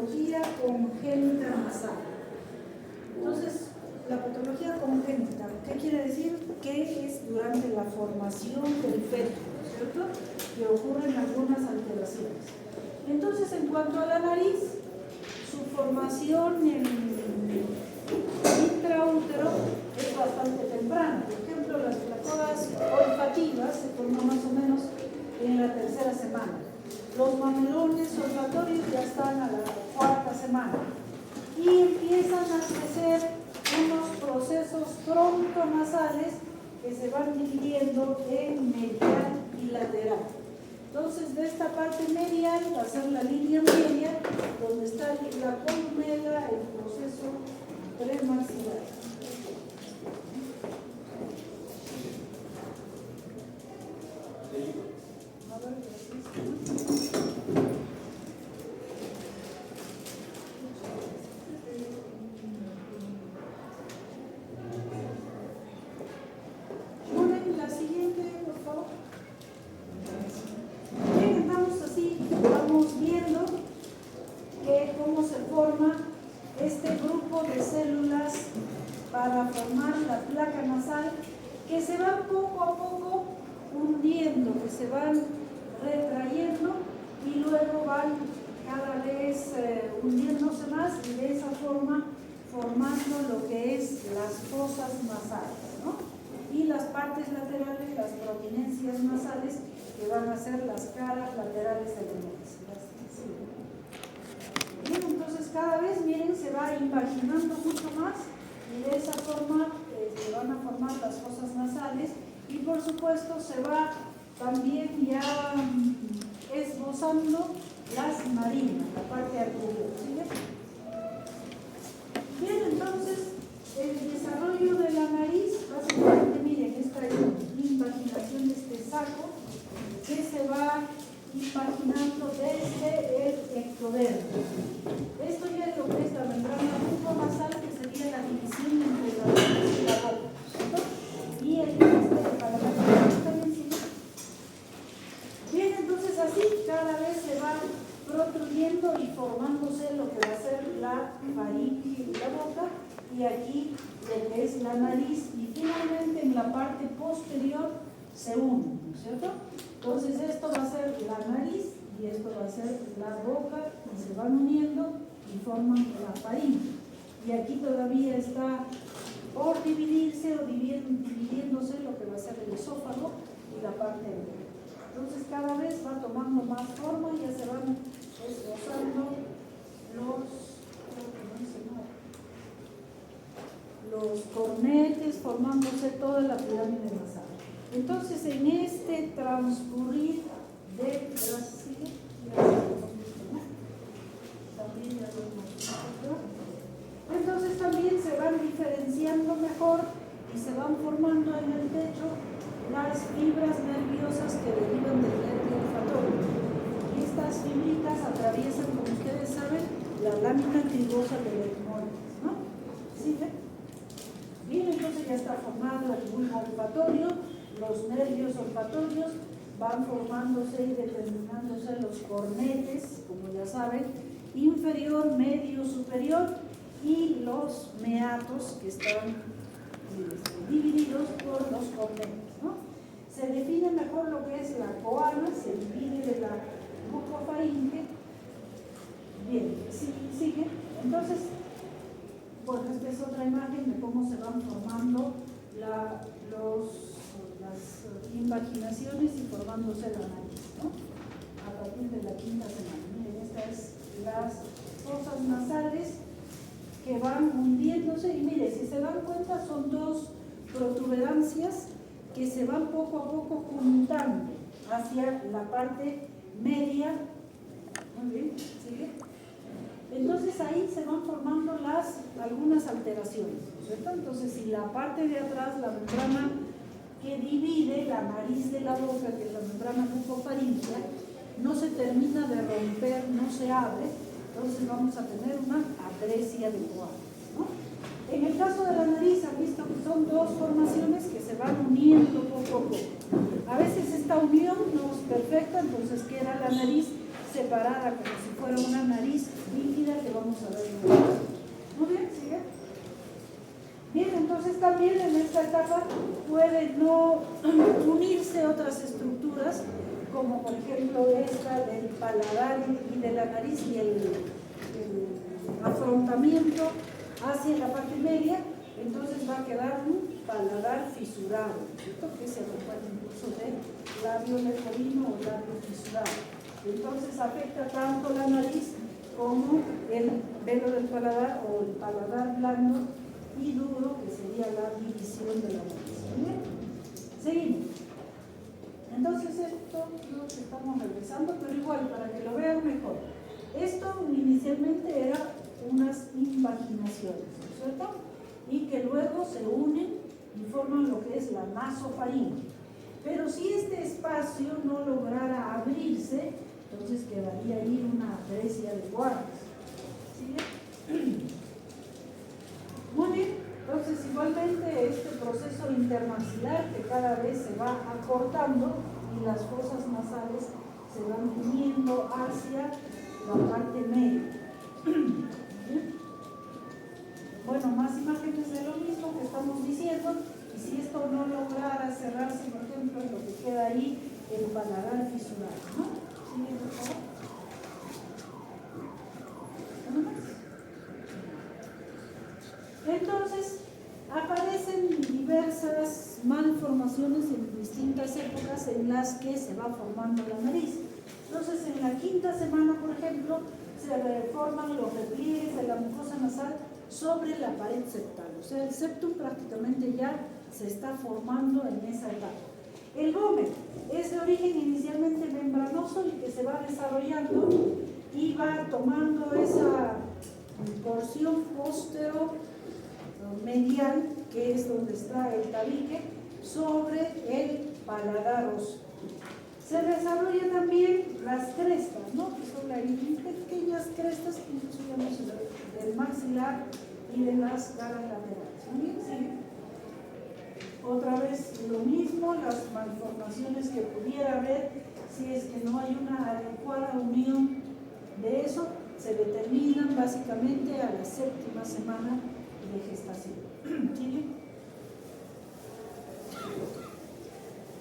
patología congénita nasal. Entonces, la patología congénita, ¿qué quiere decir? Que es durante la formación del feto, ¿cierto? Que ocurren algunas alteraciones. Entonces, en cuanto a la nariz, su formación en intraútero es bastante temprana. Por ejemplo, las placodas olfativas se forman más o menos en la tercera semana. Los mamelones olfatorios ya están a la cuarta semana. Y empiezan a crecer unos procesos frontonasales que se van dividiendo en medial y lateral. Entonces, de esta parte medial va a ser la línea media, donde está la columela, el proceso premaxilar. La siguiente, por favor. Bien, estamos así, vamos viendo que cómo se forma este grupo de células para formar la placa nasal, que se van poco a poco hundiendo, que se van retrayendo y luego van cada vez hundiéndose más y de esa forma formando lo que es las fosas nasales, ¿no? Y las partes laterales, las prominencias nasales, que van a ser las caras laterales de la nariz. Bien, entonces cada vez, miren, se va imaginando mucho más y de esa forma se van a formar las fosas nasales y por supuesto se va también ya esbozando las narinas, la parte anterior. ¿Sí? Bien, entonces el desarrollo de la nariz, básicamente, miren, esta es la impaginación de este saco que se va imaginando desde el ectodermo. Esto ya es lo que es la membrana buconasal, que sería la división entre la nariz y la boca, ¿cierto? Y el para la nariz también sigue. Bien, entonces así cada vez se va protruyendo y formándose lo que va a ser la faringe y la boca, y aquí lo que es la nariz, y finalmente en la parte posterior se unen, ¿no es cierto? Entonces esto va a ser la nariz y esto va a ser la boca y se van uniendo y forman la faringe. Y aquí todavía está por dividirse o dividiéndose lo que va a ser el esófago y la parte de abajo. Entonces cada vez va tomando más forma y ya se van esbozando los cornetes, formándose toda la pirámide nasal. Entonces, en este transcurrir de entonces también se van diferenciando mejor y se van formando en el pecho las fibras nerviosas que derivan del nervio olfatorio. Y estas fibritas atraviesan, como ustedes saben, la lámina cribosa del etmoides, ¿no? ¿Sí? Bien, entonces ya está formado el bulbo olfatorio, los nervios olfatorios, van formándose y determinándose los cornetes, como ya saben, inferior, medio, superior, y los meatos que están divididos por los cornetes, ¿no? Se define mejor lo que es la coana, se divide de la bucofaringe. Bien, sigue. Entonces, bueno, esta es otra imagen de cómo se van formando las invaginaciones y formándose la nariz, ¿no? A partir de la quinta semana. Miren, estas es las fosas nasales que van hundiéndose y miren, si se dan cuenta son dos protuberancias que se van poco a poco juntando hacia la parte media. Muy bien, sigue. Entonces ahí se van formando algunas alteraciones, ¿cierto? Entonces si la parte de atrás, la membrana que divide la nariz de la boca, que es la membrana bucofaringea, no se termina de romper, no se abre, entonces vamos a tener una atresia de Coana, ¿no? En el caso de la nariz, han visto que son dos formaciones que se van uniendo poco a poco. A veces esta unión no es perfecta, entonces queda la nariz separada como si fuera una nariz líquida que vamos a ver luego. Muy bien, sigue. Bien, entonces también en esta etapa pueden no unirse otras estructuras, como por ejemplo esta del paladar y de la nariz y el afrontamiento hacia la parte media. Entonces va a quedar un paladar fisurado, ¿cierto? Que se acompaña incluso de labio leporino o labio fisurado. Entonces afecta tanto la nariz como el velo del paladar o el paladar blando y duro, que sería la división de la nariz. ¿Bien? Seguimos. Entonces esto lo que estamos regresando, pero igual para que lo vean mejor. Esto inicialmente era unas invaginaciones, ¿no es cierto? Y que luego se unen y forman lo que es la nasofaringe. Pero si este espacio no lograra abrirse, entonces quedaría ahí una atresia de guardas. ¿Sigue? Muy bien, entonces igualmente este proceso intermaxilar que cada vez se va acortando y las fosas nasales se van uniendo hacia la parte media. ¿Bien? Bueno, más imágenes de lo mismo que estamos diciendo, y si esto no lograra cerrarse, por ejemplo, lo que queda ahí, el paladar fisurado, ¿no? ¿Sigue, por favor? Entonces, aparecen diversas malformaciones en distintas épocas en las que se va formando la nariz. Entonces, en la quinta semana, por ejemplo, se forman los repliegues de la mucosa nasal sobre la pared septal. O sea, el septum prácticamente ya se está formando en esa etapa. El gómez es de origen inicialmente membranoso y que se va desarrollando y va tomando esa porción postero-medial, que es donde está el tabique, sobre el paladar óseo. Se desarrollan también las crestas, ¿no? Que son las pequeñas crestas que incluso llamamos del maxilar y de las caras laterales. ¿Muy bien? Sí. Otra vez lo mismo, las malformaciones que pudiera haber, si es que no hay una adecuada unión de eso, se determinan básicamente a la séptima semana de gestación. ¿Sí?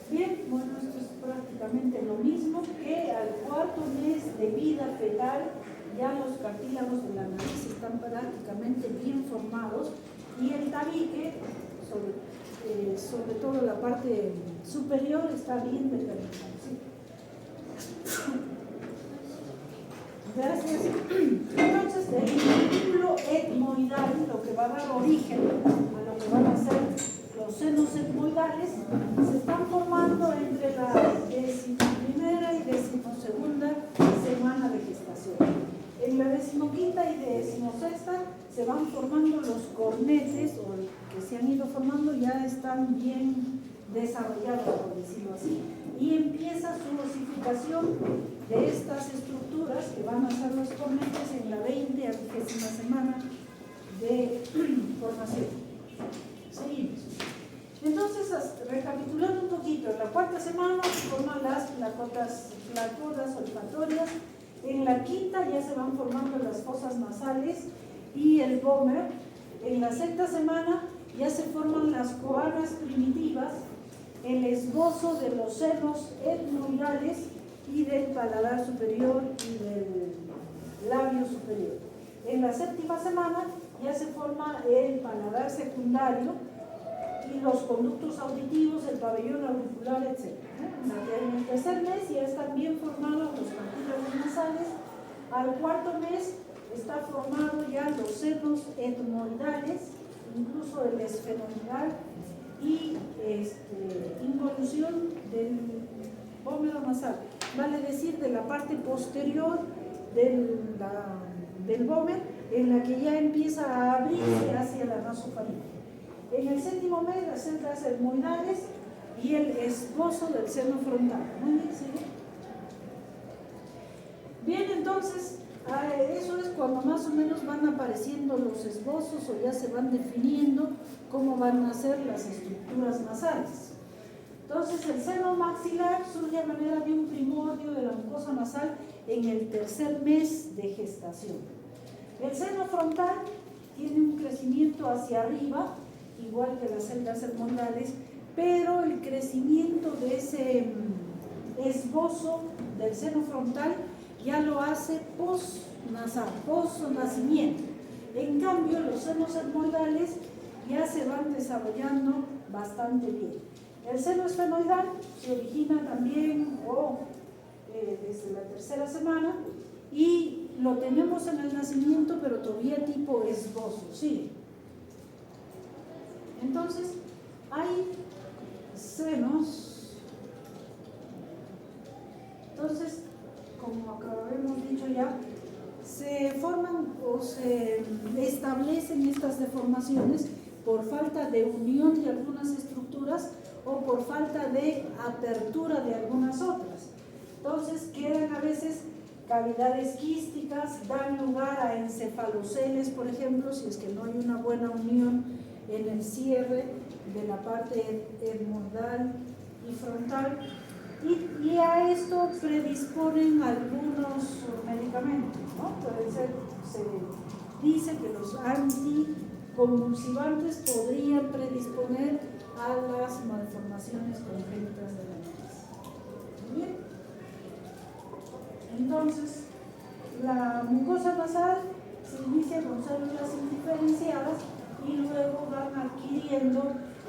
Bien, bueno, esto es prácticamente lo mismo que al cuarto mes de vida fetal ya los cartílagos de la nariz están prácticamente bien formados y el tabique, sobre todo la parte superior, está bien determinado. ¿Sí? Gracias. Entonces, el vínculo etmoidal, lo que va a dar origen a lo que van a ser los senos etmoidales, se están formando entre la 11ª y 12ª semana de gestación. En la 15ª y 16ª se van formando los cornetes, o que se han ido formando, ya están bien desarrollados, por decirlo así, y empieza su osificación de estas estructuras que van a ser los cornetes en la 20 a 20ª semana de formación. Seguimos. Entonces, recapitulando un poquito, en la 4ª semana se forman las placodas olfatorias, en la 5ª ya se van formando las fosas nasales y el vómer, en la 6ª semana ya se forman las coanas primitivas, el esbozo de los senos etmoidales y del paladar superior y del labio superior. En la 7ª semana ya se forma el paladar secundario y los conductos auditivos, el pabellón auricular, etc. En el 3er mes ya están bien formados los cartílagos nasales. Al 4º mes está formado ya los senos etmoidales, incluso el esfenoidal y involución del pómero nasal, vale decir de la parte posterior del vómer, en la que ya empieza a abrirse hacia la nasofaringe. En el 7º mes las celdas etmoidales y el esbozo del seno frontal. Muy bien, ¿sí? Bien, entonces eso es cuando más o menos van apareciendo los esbozos o ya se van definiendo cómo van a ser las estructuras nasales. Entonces, el seno maxilar surge a manera de un primordio de la mucosa nasal en el tercer mes de gestación. El seno frontal tiene un crecimiento hacia arriba, igual que las celdas hermondales, pero el crecimiento de ese esbozo del seno frontal ya lo hace post-nasal, post-nacimiento. En cambio, los senos hermondales ya se van desarrollando bastante bien. El seno esfenoidal se origina también desde la tercera semana y lo tenemos en el nacimiento, pero todavía tipo esbozo, ¿sí? Entonces, hay senos. Entonces, como habíamos dicho ya, se forman o se establecen estas deformaciones por falta de unión de algunas estructuras o por falta de apertura de algunas otras. Entonces quedan a veces cavidades quísticas, dan lugar a encefaloceles, por ejemplo, si es que no hay una buena unión en el cierre de la parte hermondal y frontal, y a esto predisponen algunos medicamentos, ¿no? Puede ser, se dice que los anticonvulsivantes podrían predisponer a las malformaciones congénitas de la nariz. Muy bien. Entonces, la mucosa nasal se inicia con células indiferenciadas y luego van adquiriendo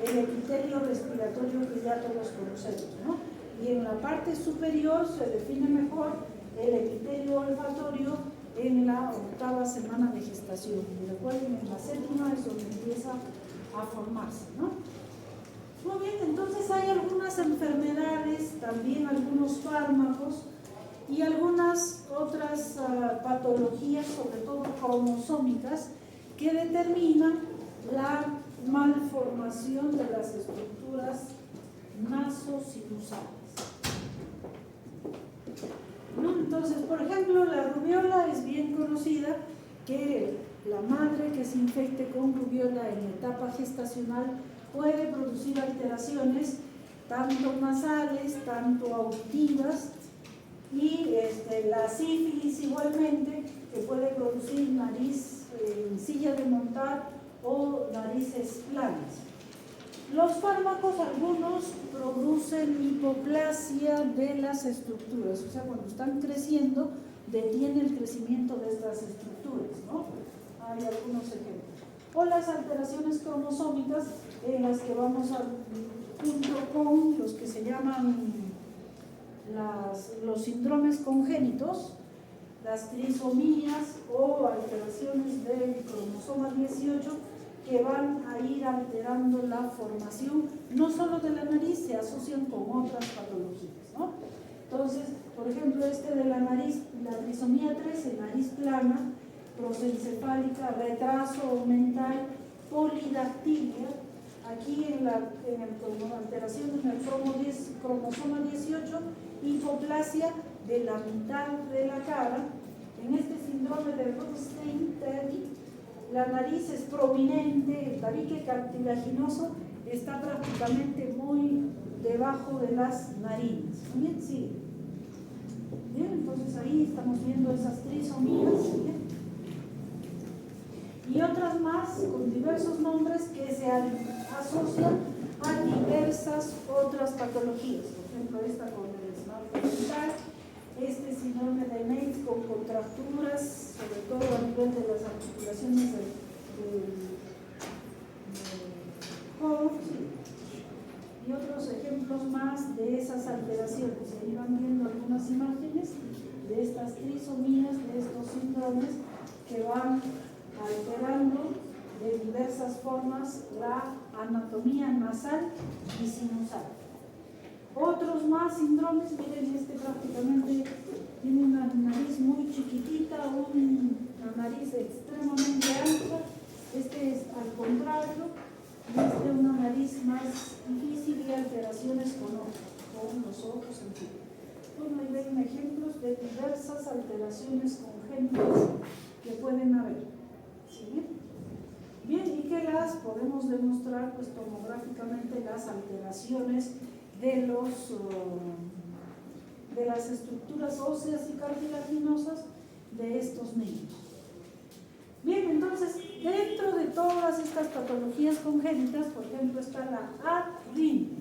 el epitelio respiratorio que ya todos conocemos, ¿no? Y en la parte superior se define mejor el epitelio olfatorio en la 8ª semana de gestación. Y recuerden, en la 7ª es donde empieza a formarse, ¿no? Muy bien, entonces hay algunas enfermedades, también algunos fármacos y algunas otras patologías, sobre todo cromosómicas, que determinan la malformación de las estructuras nasosinusales. ¿No? Entonces, por ejemplo, la rubiola es bien conocida, que la madre que se infecte con rubiola en etapa gestacional puede producir alteraciones tanto nasales, tanto auditivas, y la sífilis igualmente, que puede producir nariz en silla de montar o narices planas. Los fármacos, algunos producen hipoplasia de las estructuras, o sea, cuando están creciendo, detiene el crecimiento de estas estructuras, ¿no? Hay algunos ejemplos. O las alteraciones cromosómicas, en las que vamos junto con los que se llaman los síndromes congénitos, las trisomías o alteraciones del cromosoma 18, que van a ir alterando la formación, no solo de la nariz, se asocian con otras patologías, ¿no? Entonces, por ejemplo, de la nariz, la trisomía 13, nariz plana, prosencefálica, retraso mental, polidactilia, aquí en la alteración en el cromosoma 18, hipoplasia de la mitad de la cara. En este síndrome de Rubinstein-Terry, la nariz es prominente, el tabique cartilaginoso está prácticamente muy debajo de las narinas. Bien, sí. Bien, entonces ahí estamos viendo esas trisomías. Bien. Y otras más con diversos nombres que se asocian a diversas otras patologías. Por ejemplo, esta con el esmalte dental, síndrome de Meigs con contracturas, sobre todo a nivel de las articulaciones del codo, y otros ejemplos más de esas alteraciones. Ahí van viendo algunas imágenes de estas trisomías, de estos síndromes que van alterando de diversas formas la anatomía nasal y sinusal. Otros más síndromes, miren, prácticamente tiene una nariz muy chiquitita, una nariz extremadamente ancha, es al contrario, una nariz más difícil y alteraciones con los ojos, en fin. Bueno, ahí ven ejemplos de diversas alteraciones congénitas que pueden haber. ¿Sí? Bien, y que las podemos demostrar pues tomográficamente, las alteraciones de las estructuras óseas y cartilaginosas de estos niños. Bien, entonces, dentro de todas estas patologías congénitas, por ejemplo, está la arritmia.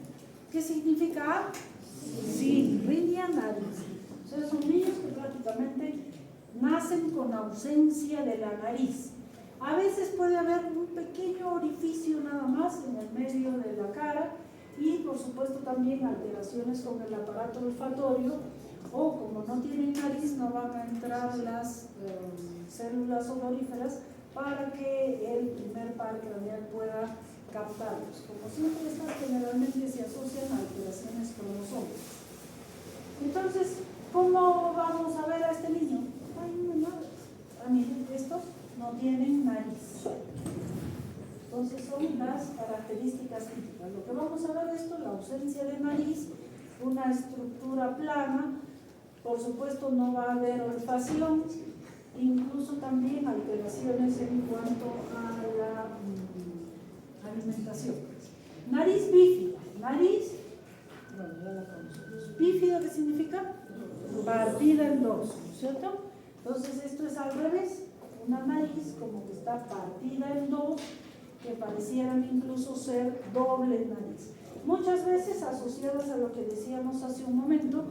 ¿Qué significa A? Sí, rhinea nariz. O sea, son niños que prácticamente nacen con ausencia de la nariz. A veces puede haber un pequeño orificio nada más en el medio de la cara y, por supuesto, también alteraciones con el aparato olfatorio, o como no tienen nariz no van a entrar las células odoríferas para que el primer par craneal pueda captarlos. Como siempre, estas generalmente se asocian a alteraciones cromosómicas. Entonces, ¿cómo vamos a ver a este niño? Ay, no, miren, estos no tienen nariz. Entonces son las características típicas. Lo que vamos a ver esto, la ausencia de nariz, una estructura plana, por supuesto no va a haber olfacción, incluso también alteraciones en cuanto a la alimentación. Nariz bífida. Nariz, bueno, ya la conocemos. ¿Bífida qué significa? Partida en dos, ¿no es cierto? Entonces esto es al revés, una nariz como que está partida en dos, que parecieran incluso ser doble nariz. Muchas veces asociadas a lo que decíamos hace un momento,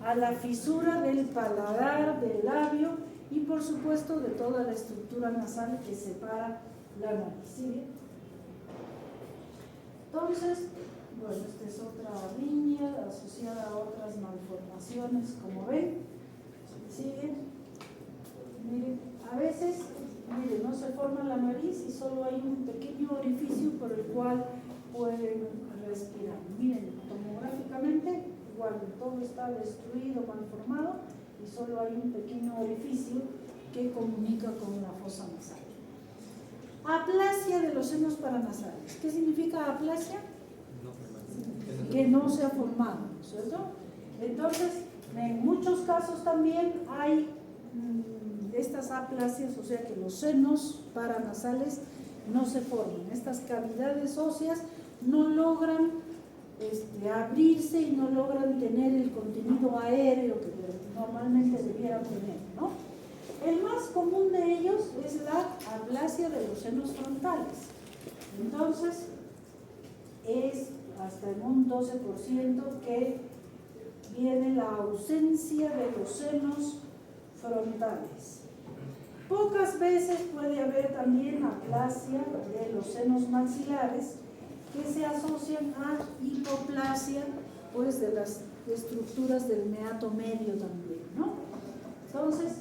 a la fisura del paladar, del labio y por supuesto de toda la estructura nasal que separa la nariz. ¿Sí? Entonces, bueno, esta es otra línea asociada a otras malformaciones, como ven. ¿Sigue? Miren, a veces, miren, no se forma la nariz y solo hay un pequeño orificio por el cual pueden respirar. Miren, tomográficamente, igual, todo está destruido, malformado y solo hay un pequeño orificio que comunica con la fosa nasal. Aplasia de los senos paranasales. ¿Qué significa aplasia? Que no se ha formado, ¿cierto? Entonces, en muchos casos también hay estas aplasias, o sea que los senos paranasales no se forman. Estas cavidades óseas no logran abrirse y no logran tener el contenido aéreo que normalmente debieran tener, ¿no? El más común de ellos es la aplasia de los senos frontales. Entonces, es hasta en un 12% que viene la ausencia de los senos frontales. Pocas veces puede haber también aplasia de los senos maxilares que se asocian a hipoplasia, pues, de las estructuras del meato medio también, ¿no? Entonces,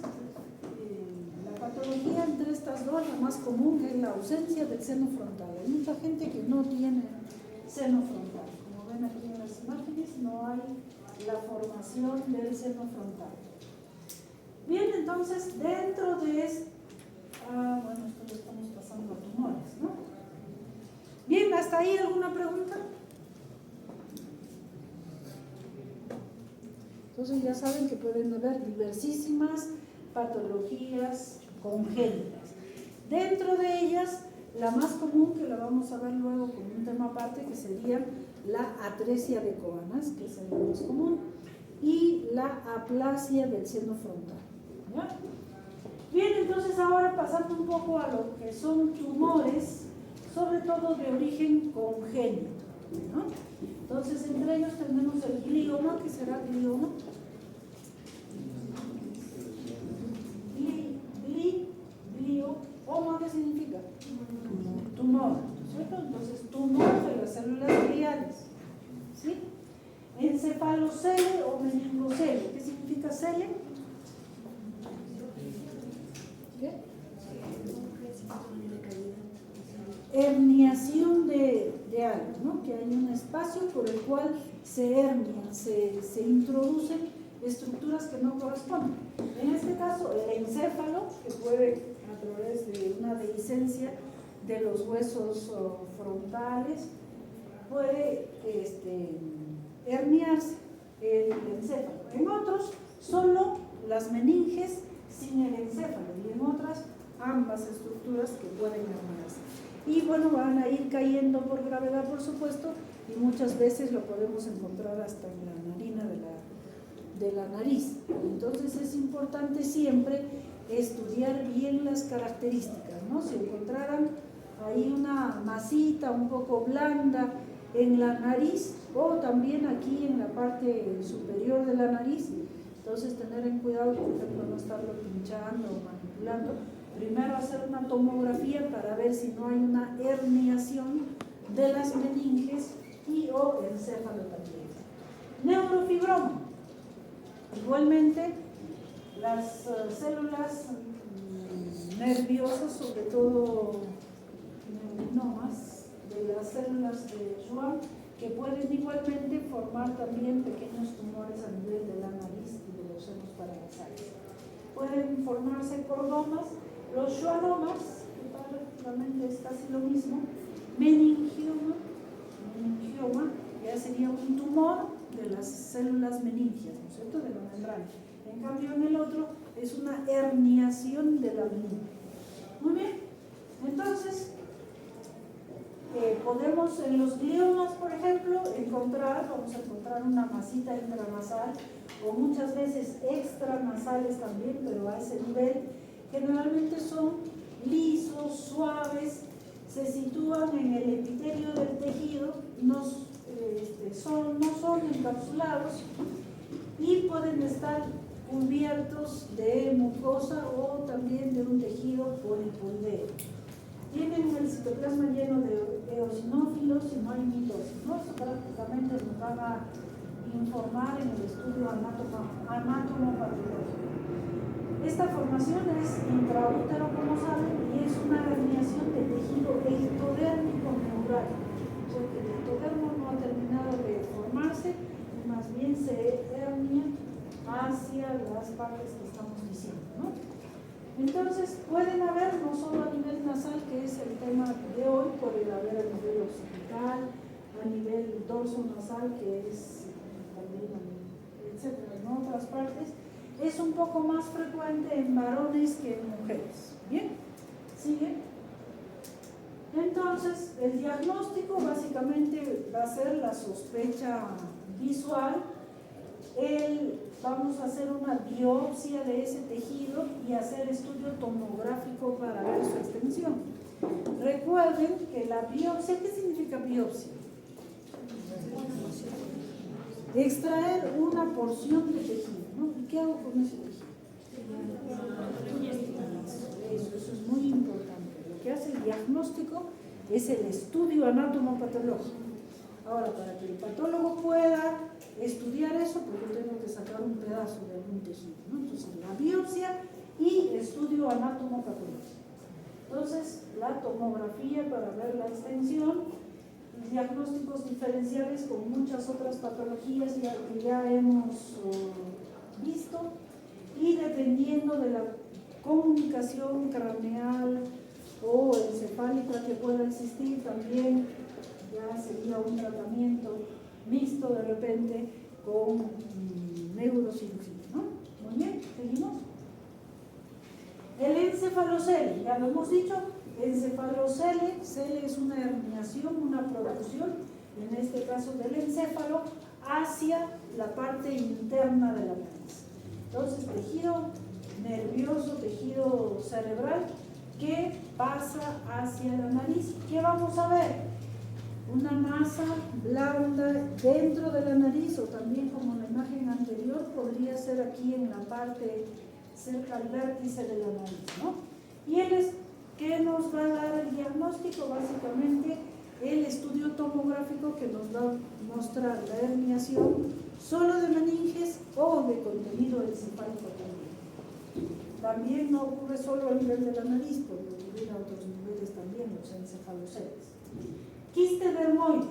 la patología entre estas dos, la más común es la ausencia del seno frontal. Hay mucha gente que no tiene seno frontal. Como ven aquí en las imágenes, no hay la formación del seno frontal. Bien, entonces, dentro de esto, bueno, esto lo estamos pasando a tumores, ¿no? Bien, ¿hasta ahí alguna pregunta? Entonces ya saben que pueden haber diversísimas patologías congénitas. Dentro de ellas, la más común, que la vamos a ver luego como un tema aparte, que sería la atresia de Coanas, que es el más común, y la aplasia del seno frontal. ¿Ya? Bien, entonces ahora pasando un poco a lo que son tumores, sobre todo de origen congénito, ¿no? Entonces, entre ellos tenemos el glioma. ¿Qué será glioma? Glioma, ¿qué significa? Tumor, ¿cierto? Entonces, tumor de las células gliales, ¿sí? Encefalocele o meningocele. ¿Qué significa cele? ¿Qué? Herniación de algo, ¿no? Que hay un espacio por el cual se hernian, se introducen estructuras que no corresponden. En este caso, el encéfalo, que puede, a través de una dehiscencia de los huesos frontales, puede herniarse el encéfalo. En otros, solo las meninges sin el encéfalo, y en otras, ambas estructuras que pueden herniarse. y bueno, van a ir cayendo por gravedad, por supuesto, y muchas veces lo podemos encontrar hasta en la narina de la nariz. Entonces es importante siempre estudiar bien las características, ¿no? Si encontraran ahí una masita un poco blanda en la nariz o también aquí en la parte superior de la nariz, entonces tener en cuidado, por ejemplo, no estarlo pinchando o manipulando. Primero hacer una tomografía para ver si no hay una herniación de las meninges y o encéfalo también. Neurofibroma. Igualmente, las células nerviosas, sobre todo neurinomas, de las células de Schwann, que pueden igualmente formar también pequeños tumores a nivel de la nariz y de los senos paranasales. Pueden formarse cordomas, los schwannomas, que prácticamente es casi lo mismo, meningioma, ya sería un tumor de las células meningias, ¿no es cierto?, de la membrana. En cambio, en el otro es una herniación de la meninge. Muy bien, entonces podemos en los gliomas, por ejemplo, vamos a encontrar una masita intranasal o muchas veces extranasales también, pero a ese nivel. Generalmente son lisos, suaves, se sitúan en el epitelio del tejido, no son encapsulados y pueden estar cubiertos de mucosa o también de un tejido polipoideo. Tienen el citoplasma lleno de eosinófilos y no hay mitocitos. Prácticamente nos van a informar en el estudio anatomopatológico. Esta formación es intraútero, como saben, y es una herniación del tejido ectodérmico neural, porque el ectodermo no ha terminado de formarse, y más bien se hernia hacia las partes que estamos diciendo, ¿no? Entonces, pueden haber no solo a nivel nasal, que es el tema de hoy, pueden haber a nivel occipital, a nivel dorso nasal, que es también, etcétera, en otras partes. Es un poco más frecuente en varones que en mujeres. ¿Bien? ¿Sigue? Entonces, el diagnóstico básicamente va a ser la sospecha visual. Vamos a hacer una biopsia de ese tejido y hacer estudio tomográfico para ver su extensión. Recuerden que la biopsia, ¿qué significa biopsia? Extraer una porción de tejido, ¿no? ¿Y qué hago con ese tejido? Eso es muy importante. Lo que hace el diagnóstico es el estudio anatomopatológico. Ahora, para que el patólogo pueda estudiar eso, pues yo tengo que sacar un pedazo de algún tejido, ¿no? Entonces, la biopsia y estudio anatomopatológico. Entonces, la tomografía para ver la extensión, diagnósticos diferenciales con muchas otras patologías que ya hemos visto, y dependiendo de la comunicación craneal o encefálica que pueda existir, también ya sería un tratamiento mixto de repente con neurocirugía, ¿no? Muy bien, seguimos. El encefalocele, ya lo hemos dicho, encefalocele, cele es una herniación, una protrusión, en este caso del encéfalo, hacia la parte interna de la nariz. Entonces, tejido nervioso, tejido cerebral que pasa hacia la nariz. ¿Qué vamos a ver? Una masa blanda dentro de la nariz, o también como en la imagen anterior, podría ser aquí en la parte cerca al vértice de la nariz, ¿no? Y ¿qué nos va a dar el diagnóstico? Básicamente el estudio tomográfico que nos va a mostrar la herniación solo de meninges o de contenido encefálico también. También no ocurre solo a nivel de la nariz, puede ocurrir a otros niveles también, los encefaloceles. Quiste dermoide.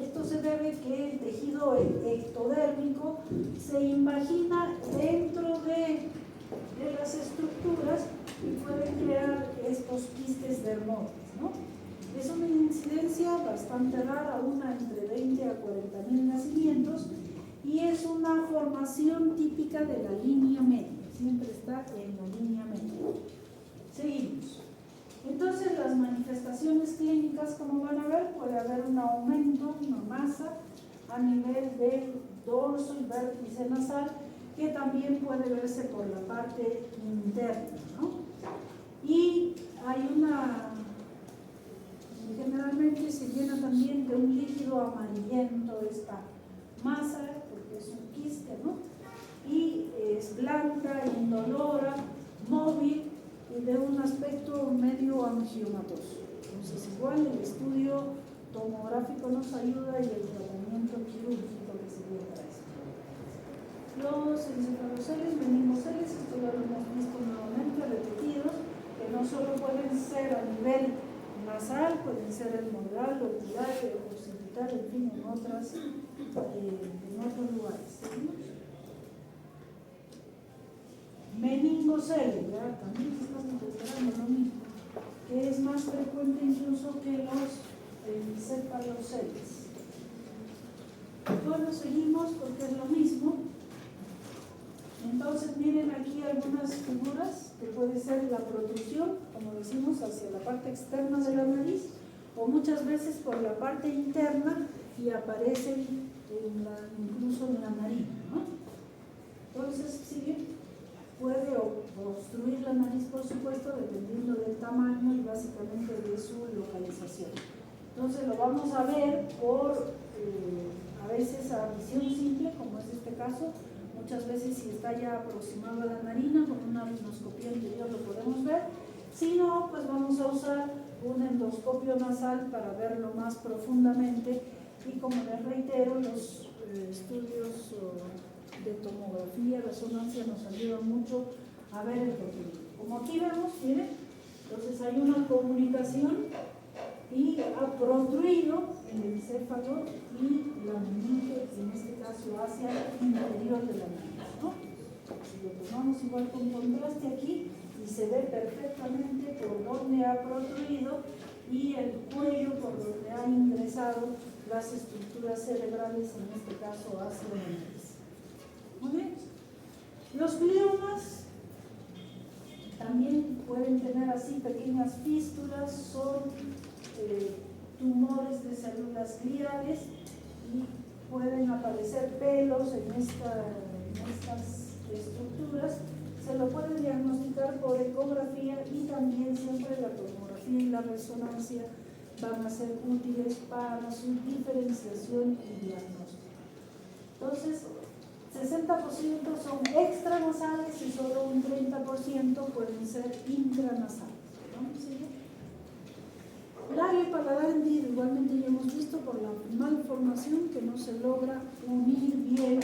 Esto se debe que el tejido ectodérmico se invagina dentro de las estructuras y puede crear estos quistes dermoides, ¿no? Es una incidencia bastante rara, una entre 20 a 40.000 nacimientos, y es una formación típica de la línea media, siempre está en la línea media. Seguimos. Entonces, las manifestaciones clínicas, como van a ver, puede haber un aumento, una masa a nivel del dorso y vértice nasal, que también puede verse por la parte interna, ¿no? Y hay generalmente se llena también de un líquido amarillento esta masa, porque es un quiste, ¿no? Y es blanca, indolora, móvil y de un aspecto medio angiomatoso. Entonces, igual el estudio tomográfico nos ayuda y el tratamiento quirúrgico que sería para eso. Los encefaloceles, meningoceles, esto ya lo hemos visto nuevamente, repetidos, que no solo pueden ser a nivel nasal, pueden ser alveolar, ocular, occipital, en fin, en otros lugares. Meningoceles, ya también estamos esperando lo mismo, que es más frecuente incluso que los encefaloceles. Bueno, seguimos porque es lo mismo. Entonces, miren aquí algunas figuras que puede ser la protrusión, como decimos, hacia la parte externa de la nariz, o muchas veces por la parte interna y aparecen incluso en la nariz, ¿no? Entonces, sí, puede obstruir la nariz, por supuesto, dependiendo del tamaño y básicamente de su localización. Entonces, lo vamos a ver por, a veces a visión simple, como es este caso. Muchas veces si está ya aproximado a la narina, con una endoscopia anterior lo podemos ver. Si no, pues vamos a usar un endoscopio nasal para verlo más profundamente. Y como les reitero, los estudios de tomografía, resonancia nos ayudan mucho a ver el protruido. Como aquí vemos, miren, entonces hay una comunicación y ha protruido el encéfalo y la meninge, en este caso hacia el interior de la nariz, ¿no? Si lo tomamos igual con contraste aquí y se ve perfectamente por donde ha protruido y el cuello por donde ha ingresado las estructuras cerebrales, en este caso hacia la nariz. Muy bien. Los gliomas también pueden tener así pequeñas fístulas, son tumores de células gliales y pueden aparecer pelos en estas estructuras. Se lo puede diagnosticar por ecografía y también siempre la tomografía y la resonancia van a ser útiles para su diferenciación y diagnóstico. Entonces, 60% son extranasales y solo un 30% pueden ser intranasales. ¿Vamos a seguir? Labio y paladar hendido, igualmente ya hemos visto por la malformación que no se logra unir bien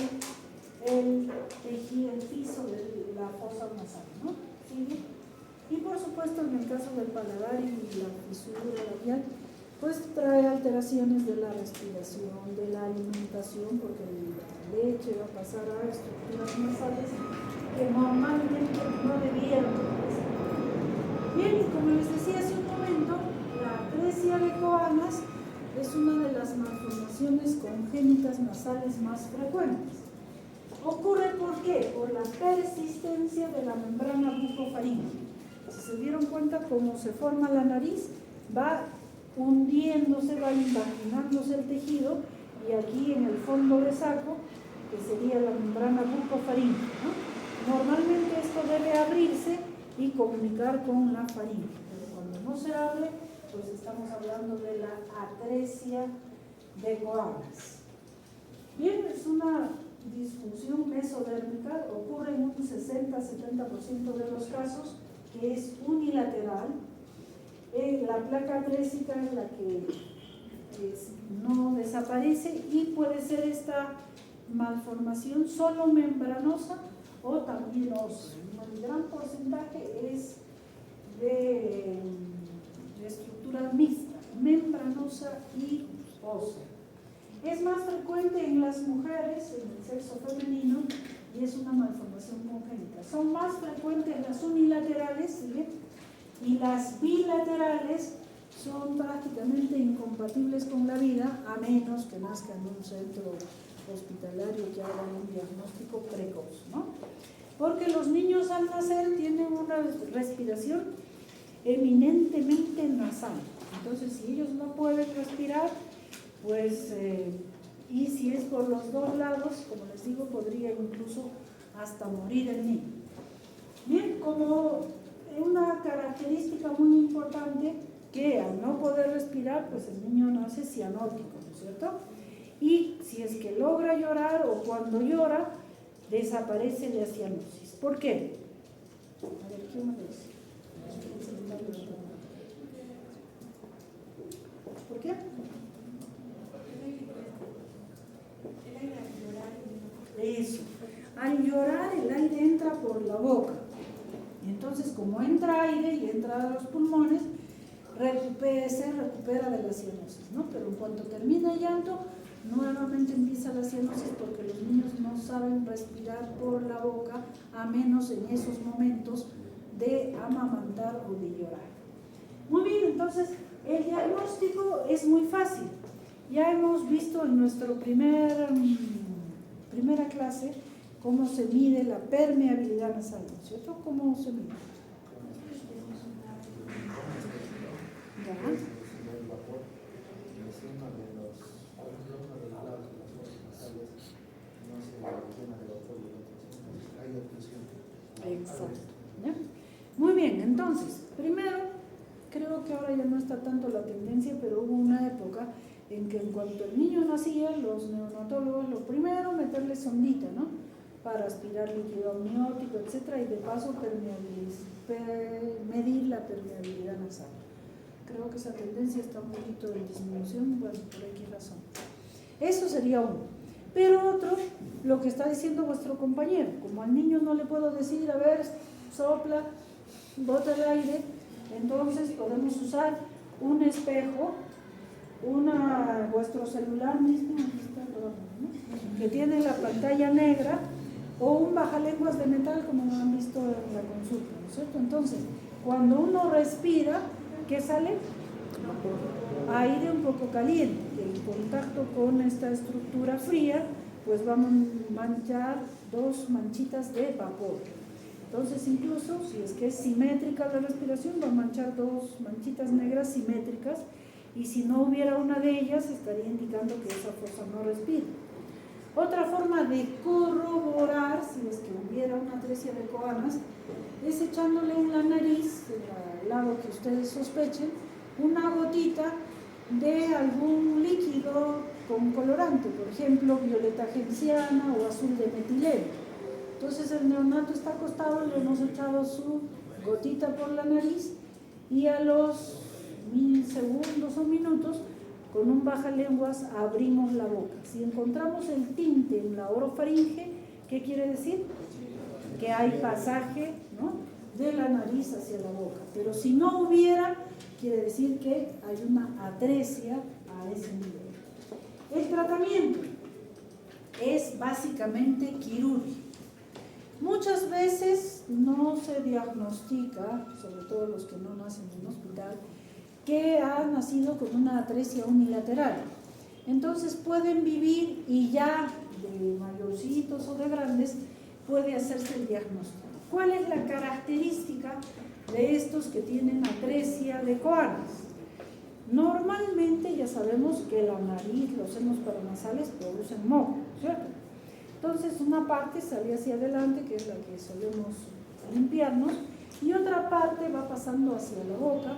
el tejido, el piso de la fosa nasal, ¿no? ¿Sigue? Y por supuesto en el caso del paladar y la fisura labial, pues trae alteraciones de la respiración, de la alimentación, porque la leche va a pasar a estructuras nasales que normalmente no debieran pasar. Bien, y como les decía hace un momento, la atresia de Coanas es una de las malformaciones congénitas nasales más frecuentes. ¿Ocurre por qué? Por la persistencia de la membrana bucofaríngea. Si se dieron cuenta cómo se forma la nariz, va hundiéndose, va invaginándose el tejido y aquí en el fondo de saco, que sería la membrana bucofaríngea, ¿no? Normalmente esto debe abrirse y comunicar con la faringe, pero cuando no se abre, pues estamos hablando de la atresia de Coanas. Bien, es una disfunción mesodérmica, ocurre en un 60-70% de los casos, que es unilateral. La placa atrésica es la que no desaparece y puede ser esta malformación solo membranosa o también ósea. El gran porcentaje es de estructura mixta, membranosa y ósea. Es más frecuente en las mujeres, en el sexo femenino, y es una malformación congénita. Son más frecuentes las unilaterales, ¿sí? Y las bilaterales son prácticamente incompatibles con la vida, a menos que nazca en un centro hospitalario que haga un diagnóstico precoz, ¿no? Porque los niños al nacer tienen una respiración eminentemente nasal. Entonces, si ellos no pueden respirar, pues, y si es por los dos lados, como les digo, podría incluso hasta morir el niño. Bien, como una característica muy importante, que al no poder respirar, pues el niño nace cianótico, ¿no es cierto? Y si es que logra llorar o cuando llora, desaparece la cianosis. ¿Por qué? A ver, ¿quién me dice? ¿Por qué? Eso. Al llorar el aire entra por la boca. Y entonces como entra aire y entra a los pulmones, se recupera de la cianosis, ¿no? Pero en cuanto termina el llanto, nuevamente empieza la cianosis porque los niños no saben respirar por la boca, a menos en esos momentos de amamantar o de llorar. Muy bien, entonces el diagnóstico es muy fácil. Ya hemos visto en nuestra primera clase cómo se mide la permeabilidad nasal, ¿no es cierto? ¿Cómo se mide? ¿Ya? Exacto. ¿Ya? Muy bien, entonces, primero, creo que ahora ya no está tanto la tendencia, pero hubo una época en que en cuanto el niño nacía, los neonatólogos, lo primero, meterle sondita, ¿no? Para aspirar líquido amniótico, etcétera, y de paso medir la permeabilidad nasal. Creo que esa tendencia está un poquito en disminución, bueno, por X razón. Eso sería uno. Pero otro, lo que está diciendo vuestro compañero, como al niño no le puedo decir, a ver, sopla, bota el aire, entonces podemos usar un espejo, vuestro celular mismo, ¿no? Que tiene la pantalla negra, o un bajalenguas de metal, como han visto en la consulta, ¿no es cierto? Entonces, cuando uno respira, ¿qué sale? Aire un poco caliente. El contacto con esta estructura fría, pues va a manchar dos manchitas de vapor. Entonces, incluso si es que es simétrica la respiración, va a manchar dos manchitas negras simétricas, y si no hubiera una de ellas, estaría indicando que esa fosa no respira. Otra forma de corroborar, si es que hubiera una atresia de coanas, es echándole en la nariz, al lado que ustedes sospechen, una gotita de algún líquido con colorante, por ejemplo, violeta genciana o azul de metileno. Entonces el neonato está acostado, le hemos echado su gotita por la nariz y a los segundos o minutos, con un bajalenguas abrimos la boca. Si encontramos el tinte en la orofaringe, ¿qué quiere decir? Que hay pasaje, ¿no?, de la nariz hacia la boca. Pero si no hubiera, quiere decir que hay una atresia a ese nivel. El tratamiento es básicamente quirúrgico. Muchas veces no se diagnostica, sobre todo los que no nacen en hospital, que ha nacido con una atresia unilateral. Entonces pueden vivir y ya de mayorcitos o de grandes puede hacerse el diagnóstico. ¿Cuál es la característica de estos que tienen atresia de coanas? Normalmente ya sabemos que la nariz, los senos paranasales producen moco, ¿cierto? Entonces una parte sale hacia adelante, que es la que solemos limpiarnos, y otra parte va pasando hacia la boca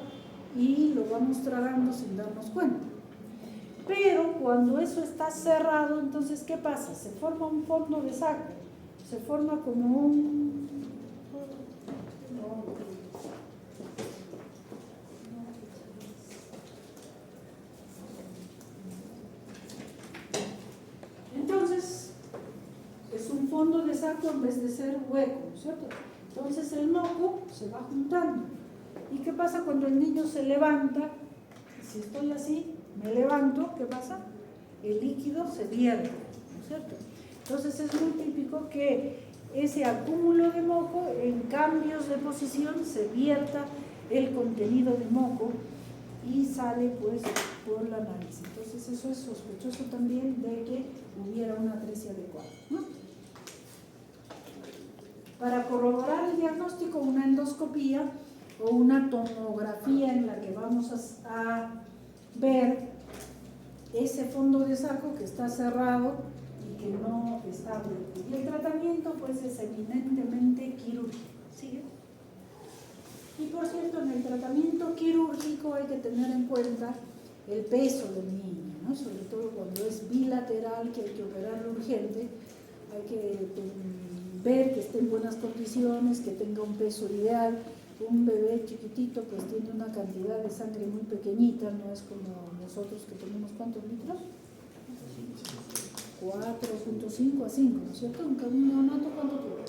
y lo vamos tragando sin darnos cuenta. Pero cuando eso está cerrado, entonces ¿qué pasa? Se forma un fondo de saco, se forma como un... Entonces es un fondo de saco en vez de ser hueco, ¿cierto? Entonces el moco se va juntando. ¿Y qué pasa cuando el niño se levanta? Si estoy así, me levanto, ¿qué pasa? El líquido se vierte, ¿no es cierto? Entonces es muy típico que ese acúmulo de moco, en cambios de posición, se vierta el contenido de moco y sale pues por la nariz. Entonces eso es sospechoso también de que hubiera una atresia de coanas, ¿no? Para corroborar el diagnóstico, una endoscopía o una tomografía en la que vamos a ver ese fondo de saco que está cerrado y que no está abierto. Y el tratamiento pues es eminentemente quirúrgico. ¿Sigue? Y por cierto, en el tratamiento quirúrgico hay que tener en cuenta el peso del niño, ¿no? Sobre todo cuando es bilateral, que hay que operarlo urgente, hay que ver que esté en buenas condiciones, que tenga un peso ideal. Un bebé chiquitito pues tiene una cantidad de sangre muy pequeñita, no es como nosotros que tenemos ¿cuántos litros? 4.5 a 5, ¿no es cierto? Un neonato ¿cuánto tiene?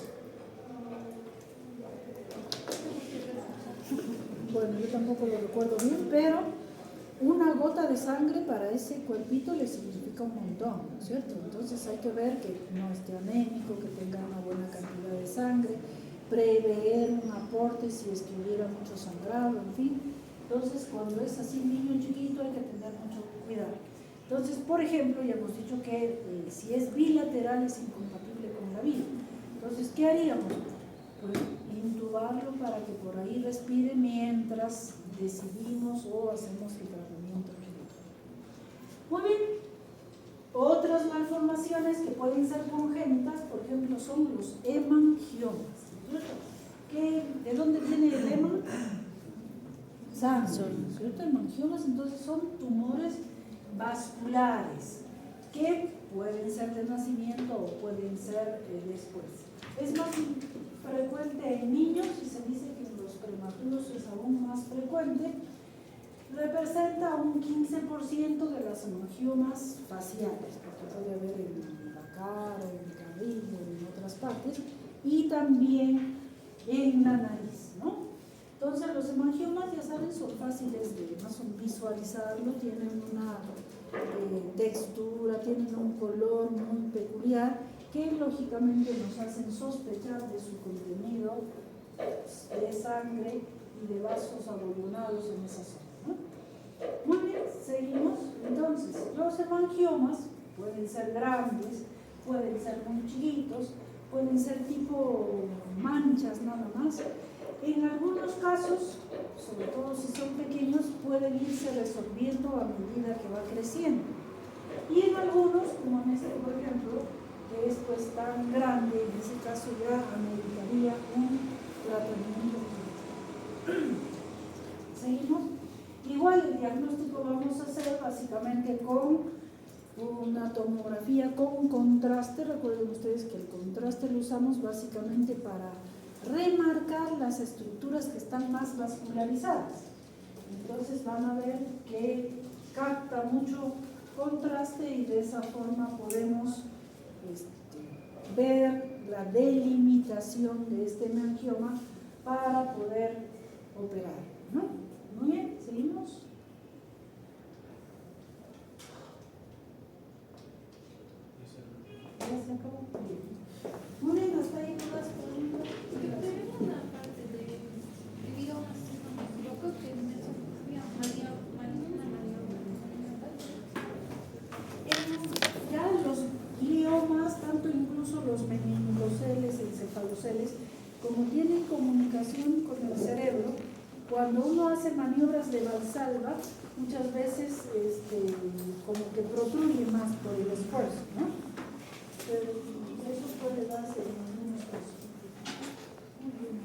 Bueno, yo tampoco lo recuerdo bien, pero una gota de sangre para ese cuerpito le significa un montón, ¿no es cierto? Entonces hay que ver que no esté anémico, que tenga una buena cantidad de sangre, prever un aporte si es que hubiera mucho sangrado, en fin. Entonces, cuando es así niño chiquito hay que tener mucho cuidado. Entonces, por ejemplo, ya hemos dicho que si es bilateral es incompatible con la vida. Entonces, ¿qué haríamos? Pues intubarlo para que por ahí respire mientras decidimos o hacemos el tratamiento quirúrgico. Muy bien. Otras malformaciones que pueden ser congénitas, por ejemplo, son los hemangiomas. ¿De dónde viene el hema? Sangre, ¿cierto? Hemangiomas, entonces son tumores vasculares que pueden ser de nacimiento o pueden ser después. Es más frecuente en niños y se dice que en los prematuros es aún más frecuente. Representa un 15% de las hemangiomas faciales, porque puede haber en la cara, en el cabello, en otras partes, y también en la nariz, ¿no? Entonces los hemangiomas, ya saben, son fáciles de más o menos visualizarlo, tienen una textura, tienen un color muy peculiar que lógicamente nos hacen sospechar de su contenido de sangre y de vasos abollonados en esa zona, ¿no? Muy bien, seguimos. Entonces, los hemangiomas pueden ser grandes, pueden ser muy chiquitos, pueden ser tipo manchas nada más. En algunos casos, sobre todo si son pequeños, pueden irse resolviendo a medida que va creciendo. Y en algunos, como en este por ejemplo, que es pues tan grande, en ese caso ya ameritaría un tratamiento. ¿Seguimos? Igual el diagnóstico vamos a hacer básicamente con una tomografía con contraste. Recuerden ustedes que el contraste lo usamos básicamente para remarcar las estructuras que están más vascularizadas. Entonces van a ver que capta mucho contraste y de esa forma podemos ver la delimitación de este hemangioma para poder operar, ¿no? Muy bien, seguimos. Ya se acabó. Muy bien, hasta ahí todas las preguntas. Tenemos una parte de gliomas, yo creo que en eso había Ya los gliomas, tanto incluso los meningoceles, encefaloceles, como tienen comunicación con el cerebro, cuando uno hace maniobras de Valsalva, muchas veces como que protruye más por el esfuerzo, ¿no? Pero eso puede darse en algunos casos. Muy bien.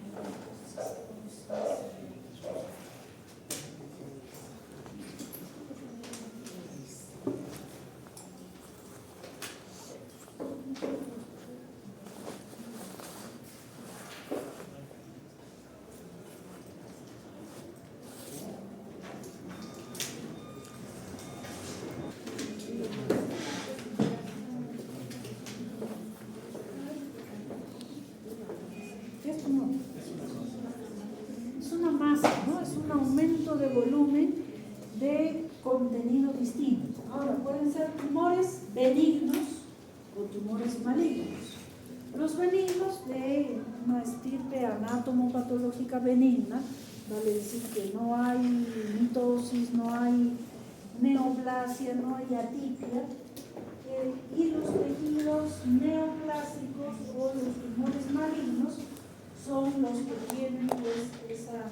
Es una masa, ¿no? Es un aumento de volumen de contenido distinto. Ahora, pueden ser tumores benignos o tumores malignos. Los benignos de una estirpe anatomopatológica benigna, vale decir que no hay mitosis, no hay neoplasia, no hay atipia, y los tejidos neoplásicos o los tumores malignos son los que tienen pues esa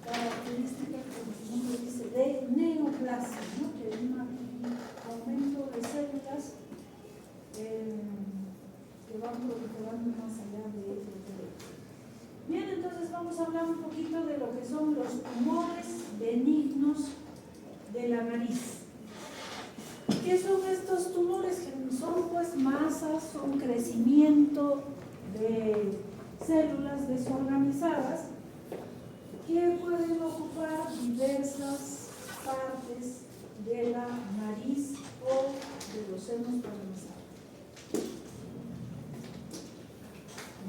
característica, como su nombre dice, de neoplasia, ¿no? Que es un aumento de células que van proliferando más allá de lo que vemos. Bien, entonces vamos a hablar un poquito de lo que son los tumores benignos de la nariz. ¿Qué son estos tumores? Que son pues masas, son crecimiento de células desorganizadas que pueden ocupar diversas partes de la nariz o de los senos paranasales.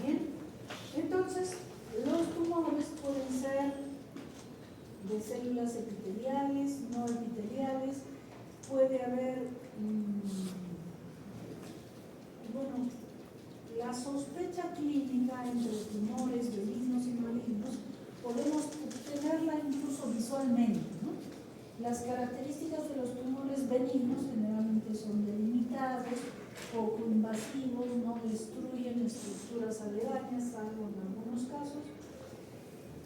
Bien, entonces los tumores pueden ser de células epiteliales, no epiteliales, puede haber, bueno, la sospecha clínica entre tumores benignos y malignos podemos obtenerla incluso visualmente, ¿no? Las características de los tumores benignos generalmente son delimitados, poco invasivos, no destruyen estructuras aledañas, salvo en algunos casos.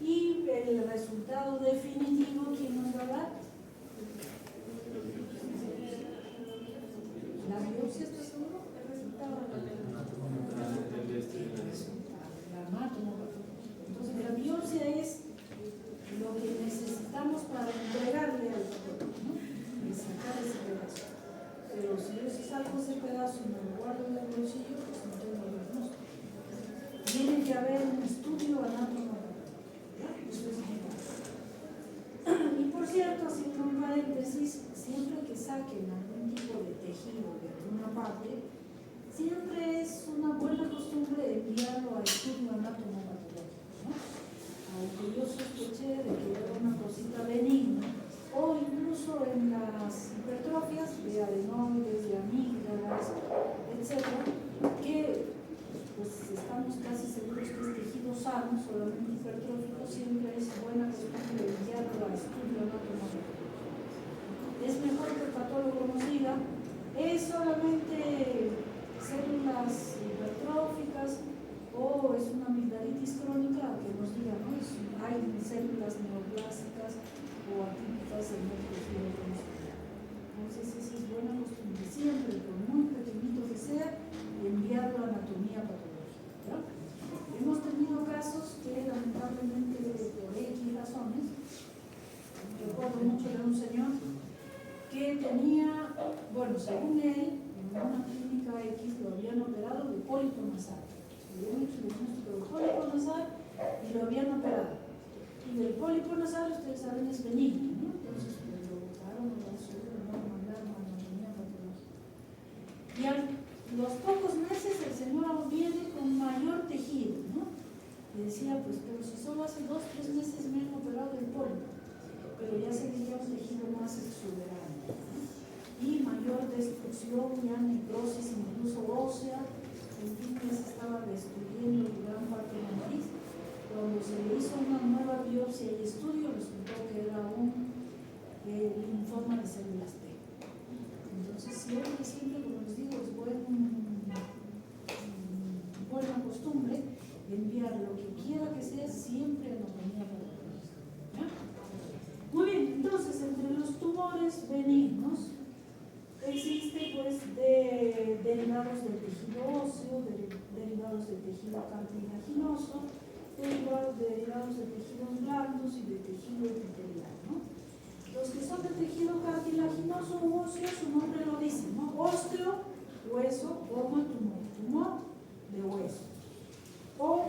Y el resultado definitivo, ¿quién nos va a dar? ¿La biopsia está seguro? El resultado entonces la biopsia es lo que necesitamos para entregarle al patógeno, ¿no? Y sacar ese pedazo. Pero si yo salgo ese pedazo y me lo guardo en el bolsillo, pues no tengo diagnóstico. Tiene que haber un estudio anátomo. Eso es importante. Y por cierto, haciendo un paréntesis, siempre que saquen algún tipo de tejido de alguna parte, siempre es una buena costumbre enviarlo a estudio anatomopatológico, ¿no? Aunque yo sospeché de que era una cosita benigna, o incluso en las hipertrofias de adenoides, de amígdalas, etc., que pues estamos casi seguros que es tejido sano, solamente hipertrófico, siempre es buena costumbre enviarlo a estudio anatomopatológico. Es mejor que el patólogo nos diga, es solamente células hipertróficas o es una amigdalitis crónica, que nos diga, ¿no? Hay células neoplásicas o atípicas en el tejido muscular. Entonces esa es buena costumbre, siempre, por muy pequeñito que sea, enviarlo a anatomía patológica, ¿no? Hemos tenido casos que lamentablemente por X razones, recuerdo mucho de un señor que tenía, bueno, según él, en una clínica X lo habían operado de pólipo nasal. Le habían hecho el diagnóstico de pólipo nasal y lo habían operado. Y del pólipo nasal, ustedes saben, es benigno, ¿no? Entonces lo botaron, lo mandaron a anatomía patológica. Y a los pocos meses el señor viene con mayor tejido, ¿no? Y decía, pues, pero si solo hace 2 o 3 meses me han operado del pólipo, pero ya se veía un tejido más exuberante, ¿no? Y mayor destrucción, ya necrosis incluso ósea, en fin, ya se estaba destruyendo gran parte de la nariz. Cuando se le hizo una nueva biopsia y estudio, resultó que era un linfoma de células T. Entonces, siempre, como les digo, es buena costumbre enviar lo que quiera que sea siempre a anatomía patológica. Muy bien, entonces, entre los tumores benignos, existe pues derivados del tejido óseo, derivados del tejido cartilaginoso, derivados de tejidos blandos y de tejido epitelial, ¿no? Los que son de tejido cartilaginoso u óseo, su nombre lo dice, ¿no? Osteo, hueso, tumor, tumor de hueso. O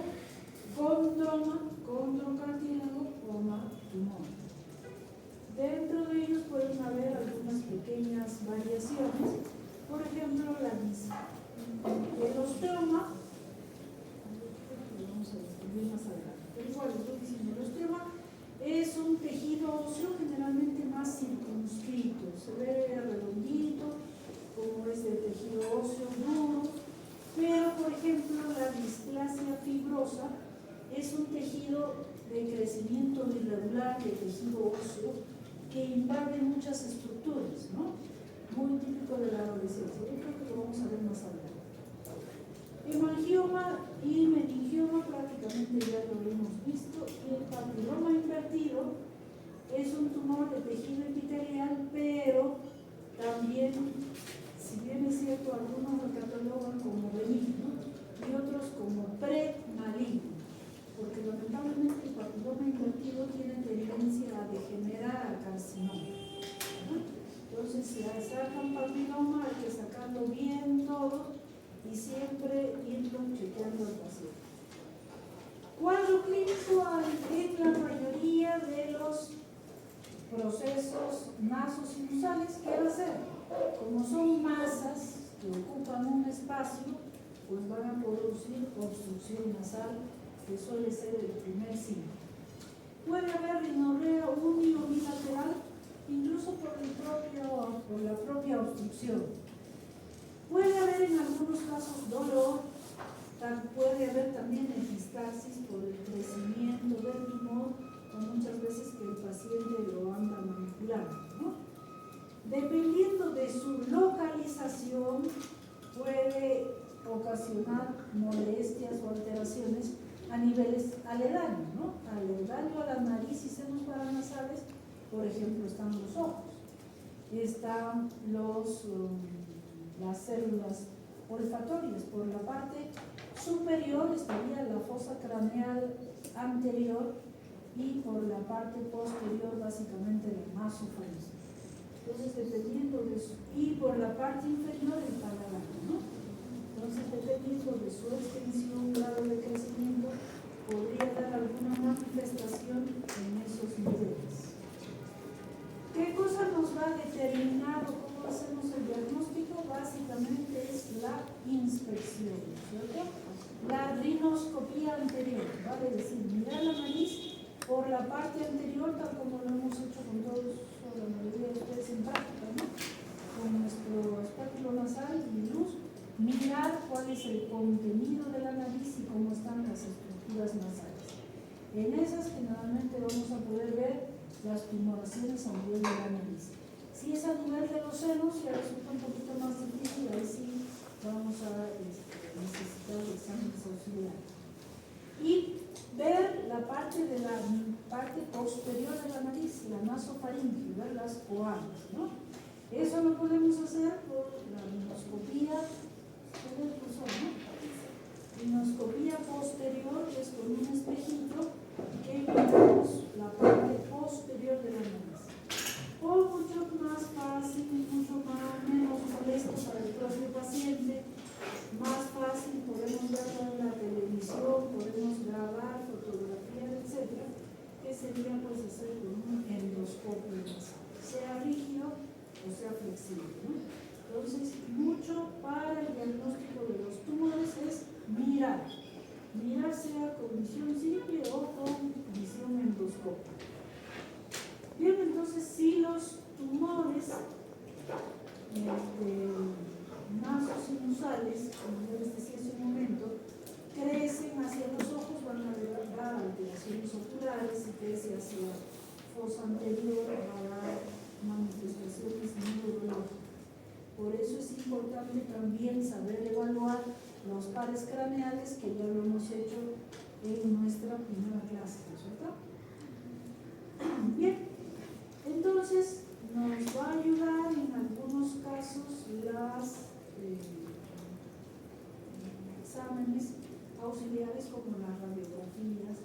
condroma, condrocartílago, tumor. Dentro de ellos pueden haber algunas pequeñas variaciones, por ejemplo, la misma. El osteoma, vamos a describir más adelante, pero igual estoy diciendo, el osteoma es un tejido óseo generalmente más circunscrito, se ve redondito, como es de tejido óseo duro, pero por ejemplo la displasia fibrosa es un tejido de crecimiento irregular de tejido óseo que invade muchas estructuras, ¿no? Muy típico de la adolescencia. Yo creo que lo vamos a ver más adelante. Hemangioma y meningioma prácticamente ya lo hemos visto, y el papiloma inverso invertido es un tumor de tejido epitelial, pero también, si bien es cierto, algunos lo catalogan como benigno y otros como premaligno, porque lamentablemente el papiloma invertido tiene tendencia a degenerar a carcinoma, ¿no? Entonces, si sacan papiloma, hay que sacarlo bien todo y siempre irlo chequeando al paciente. Cuadro clínico en la mayoría de los procesos nasosinusales, ¿qué va a hacer? Como son masas que ocupan un espacio, pues van a producir obstrucción nasal, que suele ser el primer síntoma. Puede haber rinorrea uni o bilateral, incluso por la propia obstrucción. Puede haber en algunos casos dolor, puede haber también epistaxis por el crecimiento del tumor, o muchas veces que el paciente lo anda manipulando, ¿no? Dependiendo de su localización, puede ocasionar molestias o alteraciones a niveles aledaños, ¿no? Aledaño a la nariz y senos paranasales, por ejemplo, están los ojos, están las células olfatorias. Por la parte superior estaría la fosa craneal anterior y por la parte posterior básicamente la nasofaringe. Entonces, dependiendo de su, y por la parte inferior el paladar, ¿no? Entonces, dependiendo de su extensión, grado de crecimiento, podría dar alguna manifestación en esos niveles. ¿Qué cosa nos va a determinar o cómo hacemos el diagnóstico? Básicamente es la inspección, ¿cierto? La rinoscopía anterior, vale decir, mirar la nariz por la parte anterior, tal como lo hemos hecho con todos, o la mayoría de ustedes en práctica, ¿no? Con nuestro espéculo nasal y luz, mirar cuál es el contenido de la nariz y cómo están las estructuras nasales. En esas generalmente vamos a poder ver las tumoraciones a nivel de la nariz. Si es a nivel de los senos, ya resulta un poquito más difícil, ahí sí vamos a necesitar exámenes auxiliares. Y ver la parte posterior de la nariz, la nasofaringe, ver las coanas, ¿no? Eso lo podemos hacer por la rinoscopía, rinoscopía posterior, que es con un espejito que miramos la parte posterior de la nariz. O mucho más fácil, menos molesto para el propio paciente, más fácil, podemos verlo en la televisión, podemos grabar, fotografiar, etc. Que sería pues hacer con un endoscopio nasal, sea rígido o sea flexible, ¿no? Entonces, mucho para el diagnóstico de los tumores es mirar sea con visión simple o con visión endoscópica. Bien, entonces, si los tumores nasosinusales, como ya les decía hace un momento, crecen hacia los ojos, van a dar alteraciones oculares, y crece hacia la fosa anterior, va a dar manifestaciones neurológicas. Por eso es importante también saber evaluar los pares craneales, que ya lo hemos hecho en nuestra primera clase, ¿no es cierto? Bien, entonces nos va a ayudar en algunos casos las exámenes auxiliares como las radiografías,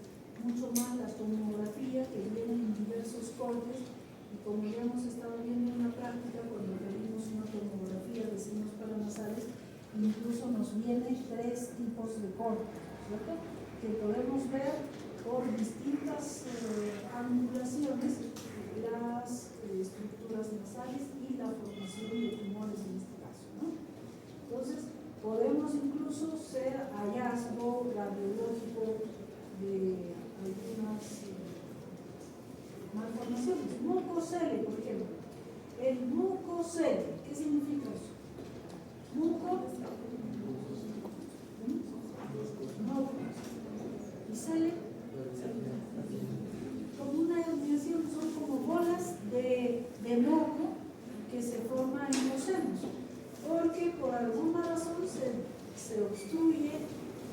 mucho más la tomografía, que viene en diversos cortes, y como ya hemos estado viendo en la práctica, cuando pedimos una tomografía de senos paranasales, incluso nos vienen 3 tipos de cortes, ¿cierto? Que podemos ver por distintas angulaciones las estructuras nasales y la formación de tumores en este caso, ¿no? Entonces, podemos incluso ser hallazgo radiológico de algunas malformaciones. Mucocele, por ejemplo. El mucocele, ¿qué significa eso? Muco, no, y cele, como una herniación, son como bolas de moco que se forman en los senos, porque por alguna razón se obstruye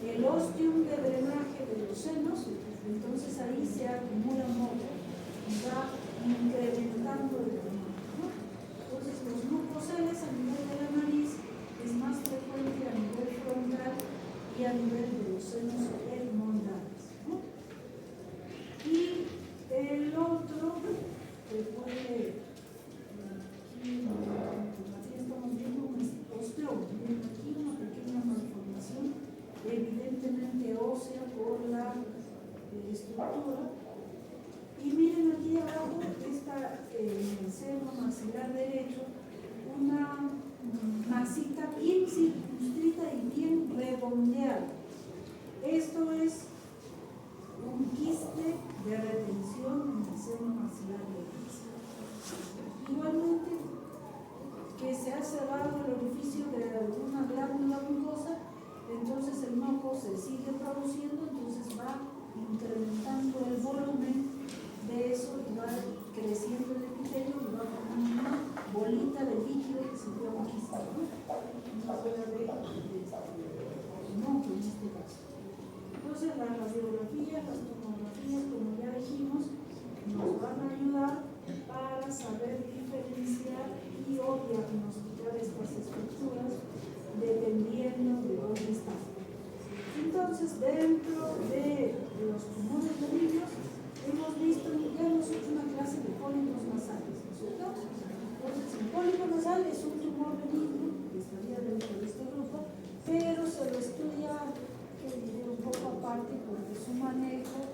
el ostium de drenaje de los senos, entonces ahí se acumula moco. va incrementando el tumor, ¿no? Entonces, los mucoceles a nivel de la nariz es más frecuente a nivel frontal y a nivel de los senos etmoidales, ¿no? Y el otro que puede, aquí estamos viendo un osteoma, miren aquí una pequeña malformación, evidentemente ósea por la estructura. Y miren aquí abajo, está en el seno maxilar derecho, una masita bien circunscrita y bien redondeada. Esto es un quiste de retención en el seno maxilar derecho. Igualmente, que se ha cerrado el orificio de alguna glándula mucosa, entonces el moco se sigue produciendo, entonces va incrementando el volumen de eso y va creciendo el epitelio y va formando una bolita de líquido que se llama quiste, ¿no? Una bola de moco en este caso. Entonces las radiografías, las tomografías, como ya dijimos, nos van a ayudar para saber diferenciar y o diagnosticar estas estructuras dependiendo de dónde están. Entonces, dentro de los tumores benignos, hemos visto, ya hemos hecho una clase de pólipos nasales, ¿no es cierto? Entonces, el pólipo nasal es un tumor benigno, que estaría dentro de este grupo, pero se lo estudia, que diré, un poco aparte, porque su manejo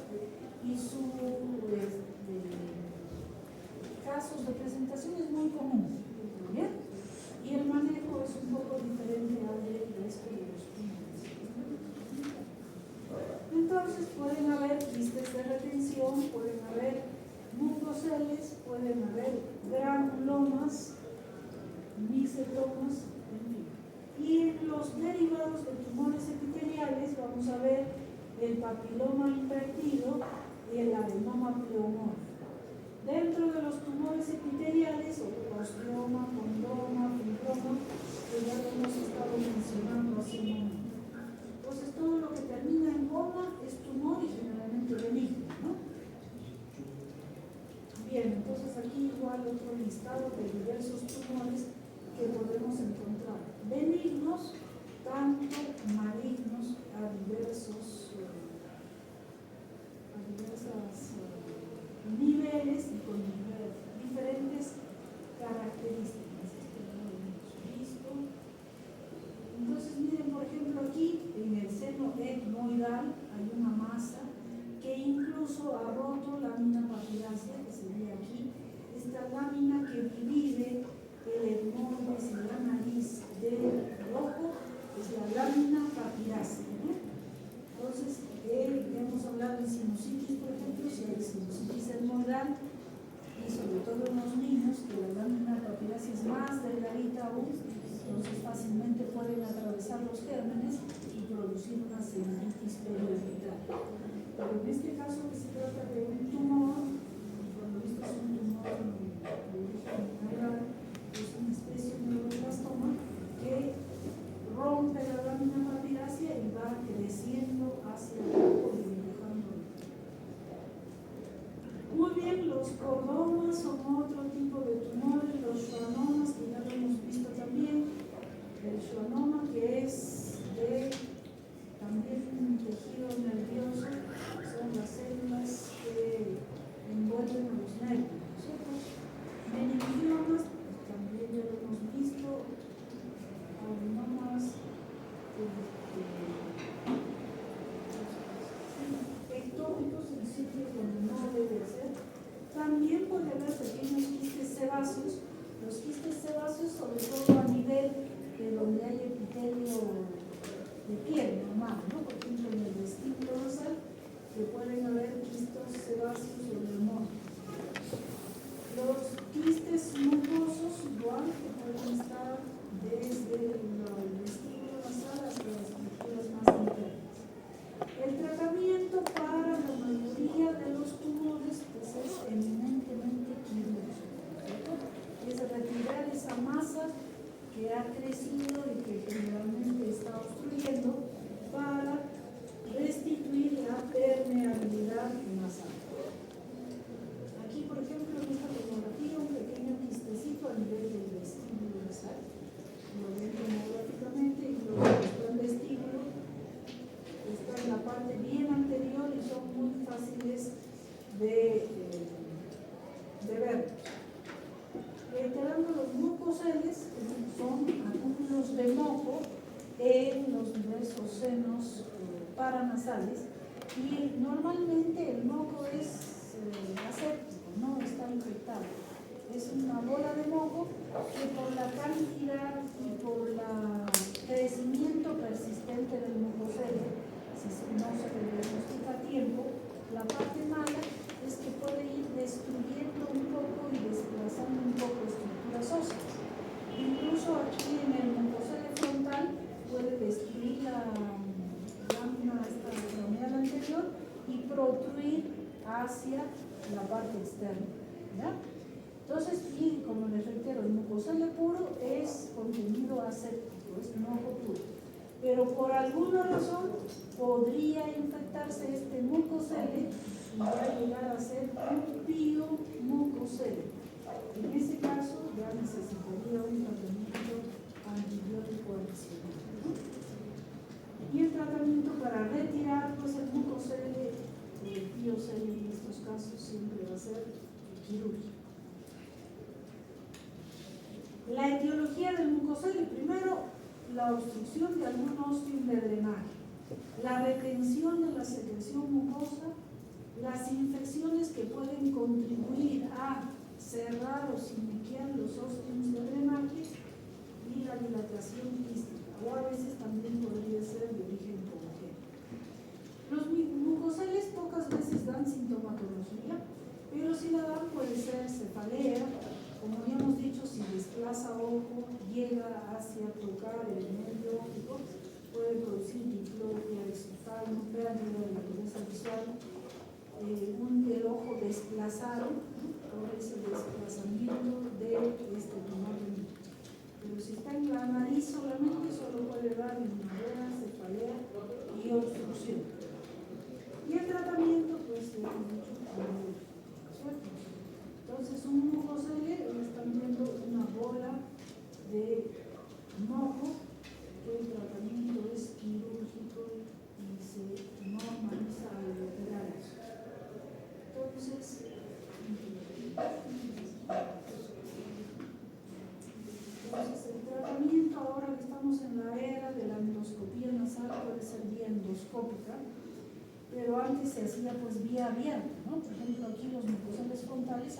y su casos de presentación es muy común, ¿bien? Y el manejo es un poco diferente al del resto de los tumores. Entonces pueden haber quistes de retención, pueden haber mucoceles, pueden haber granulomas, mixetomas, en fin. Y en los derivados de tumores epiteliales vamos a ver el papiloma invertido y el adenoma pleomórfico. Dentro de los tumores epiteliales, osteoma, condroma, fibroma, que ya lo hemos estado mencionando hace un momento. Entonces, todo lo que termina en goma es tumor y generalmente benigno, ¿no? Bien, entonces aquí igual otro listado de diversos tumores que podemos encontrar. Benignos, tanto malignos, a diversos niveles y con diferentes características. Esto ya lo hemos visto. Entonces, miren, por ejemplo, aquí en el seno etmoidal hay una masa que incluso ha roto lámina papilácea, que sería aquí, esta lámina que divide el etmoides y la nariz del ojo, es la lámina papilácea, ¿no? Entonces, hemos hablado de sinusitis, por ejemplo, si hay sinusitis etmoidal, y sobre todo en los niños, que la lámina papilácea es más delgadita aún, entonces fácilmente pueden atravesar los gérmenes y producir una sinusitis periorbital. Pero en este caso que se trata de un tumor, cuando esto es un tumor de origen neural, es una especie de neuroblastoma que rompe la lámina papilácea y va creciendo hacia abajo y dibujando. Muy bien, los cordomas son otro tipo de tumores, los schwannomas, que ya lo hemos visto también, el schwannoma que es de también un tejido nervioso, son las células que envuelven a los nervios, ¿cierto? Meningiomas, también ya lo hemos visto, adenomas, ectópicos en sitios donde no debe ser. También puede haber pequeños quistes sebáceos. Los quistes sebáceos, sobre todo a nivel de donde hay epitelio de piel normal, ¿no? Por ejemplo, en el vestíbulo nasal, que pueden haber quistes sebáceos sobre el mono. Los quistes mucosos, igual, que pueden estar desde el vestíbulo nasal hasta las estructuras más internas. El tratamiento para la mayoría de los tumores pues es eminentemente quirúrgico. Es retirar esa masa que ha crecido y que generalmente está obstruyendo para restituir la permeabilidad nasal. Aquí esos senos paranasales, y normalmente el moco es aséptico, no está infectado. Es una bola de moco que por la cantidad y por el crecimiento persistente del mucocele, si no se le diagnostica a tiempo, la parte mala es que puede ir destruyendo un poco y desplazando un poco estructuras óseas. Incluso aquí en el mucocele frontal puede destruir la lámina craneal anterior y protruir hacia la parte externa, ¿ya? Entonces, y como les reitero, el mucocele puro es contenido aséptico, es moco puro. Pero por alguna razón podría infectarse este mucocele y va a llegar a ser un piomucocele. En ese caso ya necesitaría un tratamiento antibiótico adicional, ¿no? Y el tratamiento para retirar pues, el mucocele, el piocele en estos casos siempre va a ser quirúrgico. La etiología del mucocele: primero, la obstrucción de algún ostium de drenaje, la retención de la secreción mucosa, las infecciones que pueden contribuir a cerrar o siniquear los ostiums de drenaje y la dilatación quística, o a veces también podría ser de origen congénito. Los mucoceles pocas veces dan sintomatología, pero si la dan puede ser cefalea, como ya hemos dicho, si desplaza ojo, llega hacia tocar el nervio óptico, puede producir diplopia, exoftalmo, pérdida de la dureza visual, el ojo desplazado, por ese desplazamiento de este tumor. Pero si está en la nariz solamente, solo puede dar limadura, cefalea y obstrucción. Y el tratamiento, pues, ya hemos dicho, suerte. Entonces, un mucocele, están viendo una bola de moco, que el tratamiento es quirúrgico y se normaliza al operar eso. Entonces, el tratamiento, ahora que estamos en la era de la endoscopía nasal, puede ser vía endoscópica, pero antes se hacía pues vía abierta, ¿no? Por ejemplo, aquí los mucoceles frontales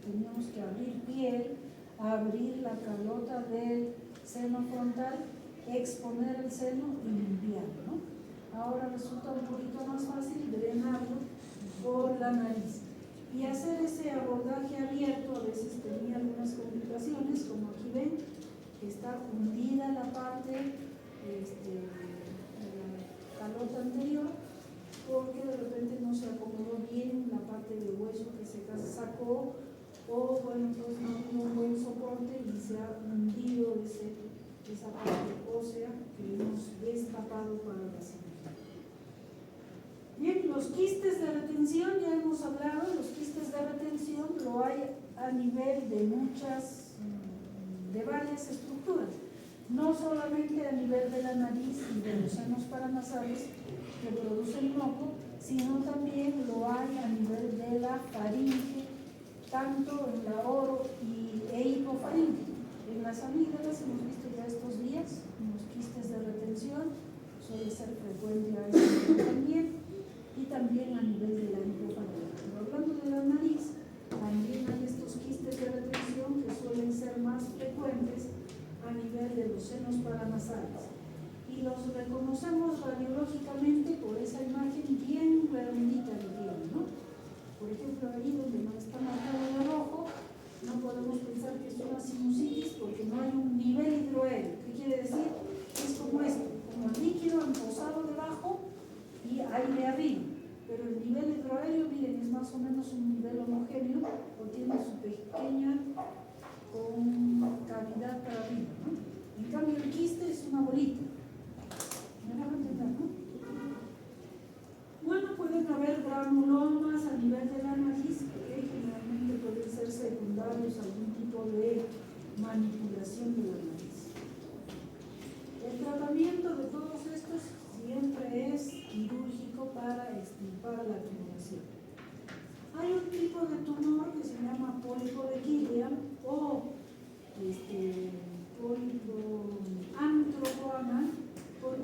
teníamos que abrir piel, abrir la calota del seno frontal, exponer el seno y limpiarlo, ¿no? Ahora resulta un poquito más fácil drenarlo por la nariz. Y hacer ese abordaje abierto a veces tenía algunas complicaciones, como aquí ven, que está hundida la parte de la calota anterior, porque de repente no se acomodó bien la parte del hueso que se sacó, o bueno, entonces no tiene un buen soporte y se ha hundido esa parte ósea que hemos destapado para la cirugía. Bien, los quistes de retención, ya hemos hablado, los quistes de retención lo hay a nivel de varias estructuras, no solamente a nivel de la nariz y de los senos paranasales que producen moco, sino también lo hay a nivel de la faringe, tanto en la oro e hipofaringe. En las amígdalas hemos visto ya estos días unos quistes de retención, suele ser frecuente a ese nivel también, y también a nivel de la hipofaringe. Pero hablando de la nariz, también hay estos quistes de retención que suelen ser más frecuentes a nivel de los senos paranasales. Y los reconocemos radiológicamente por esa imagen bien redondita que tienen, ¿no? Por ejemplo, ahí donde no está marcado de rojo, no podemos pensar que es una sinusitis porque no hay un nivel hidroaéreo. ¿Qué quiere decir? Es como esto, como el líquido emposado debajo y aire arriba. Pero el nivel hidroaéreo, miren, es más o menos un nivel homogéneo, o tiene su pequeña cavidad para arriba, ¿no? En cambio, el quiste es una bolita. ¿Me van a entender, no? Bueno, pueden haber granulomas a nivel de la nariz, que generalmente pueden ser secundarios a algún tipo de manipulación de la nariz. El tratamiento de todos estos siempre es quirúrgico para extirpar la tumoración. Hay un tipo de tumor que se llama pólipo de Killian o pólipo antropoanal, porque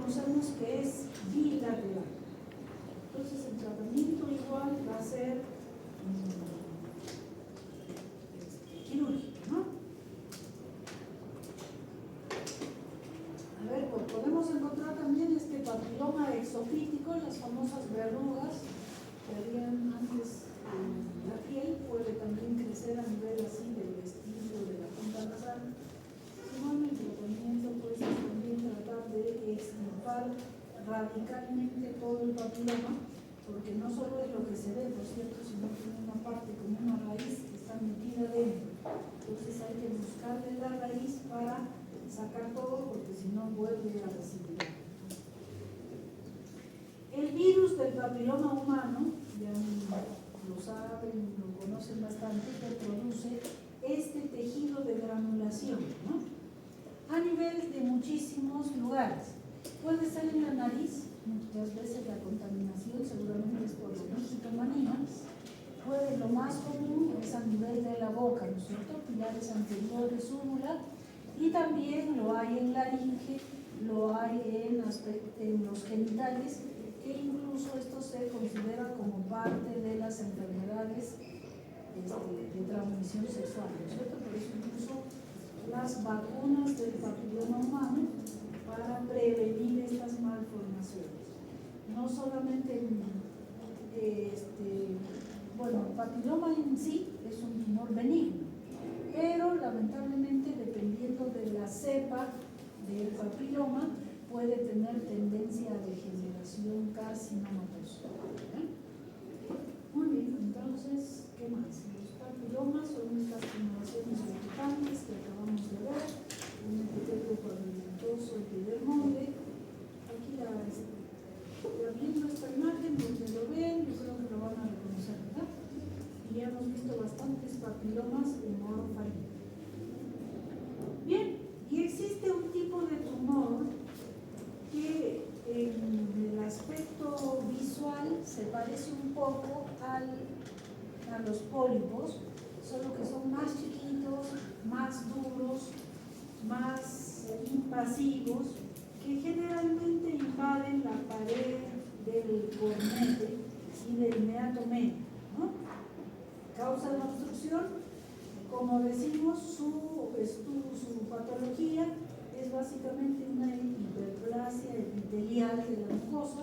conocemos que es bilateral. Entonces el tratamiento igual va a ser quirúrgico, ¿no? A ver, pues podemos encontrar también este papiloma exofítico, las famosas verrugas que habían antes en la piel, puede también crecer a nivel así del vestíbulo, de la punta nasal. Bueno, el tratamiento pues es también tratar de extirpar radicalmente todo el papiloma, porque no solo es lo que se ve, por cierto, sino que tiene una parte como una raíz que está metida dentro. Entonces hay que buscarle la raíz para sacar todo, porque si no vuelve a recibir. El virus del papiloma humano, ya lo saben, lo conocen bastante, que produce este tejido de granulación, ¿no? A nivel de muchísimos lugares. Puede ser en la nariz, muchas veces la contaminación seguramente es por digitomanía. Puede, lo más común es a nivel de la boca, ¿no es cierto? Pilares anteriores, úvula, y también lo hay en laringe, lo hay en los genitales, que incluso esto se considera como parte de las enfermedades de transmisión sexual, ¿no es cierto? Por eso incluso las vacunas del papiloma humano para prevenir estas malformaciones. No solamente bueno, el papiloma en sí es un tumor benigno, pero lamentablemente dependiendo de la cepa del papiloma puede tener tendencia a degeneración carcinomatosa. Muy bien, entonces, ¿qué más? Los papilomas son estas generaciones verticales que acabamos de ver, un epitelio pavimentoso epidermoide. Aquí viendo esta imagen, donde lo ven, yo creo que lo van a reconocer, ¿verdad? Y ya hemos visto bastantes papilomas en orofaringe. Bien, y existe un tipo de tumor que en el aspecto visual se parece un poco a los pólipos, solo que son más chiquitos, más duros, más invasivos, que generalmente invaden la pared del cornete y del meato medio, ¿no? Causan obstrucción, como decimos, su patología es básicamente una hiperplasia epitelial de la mucosa,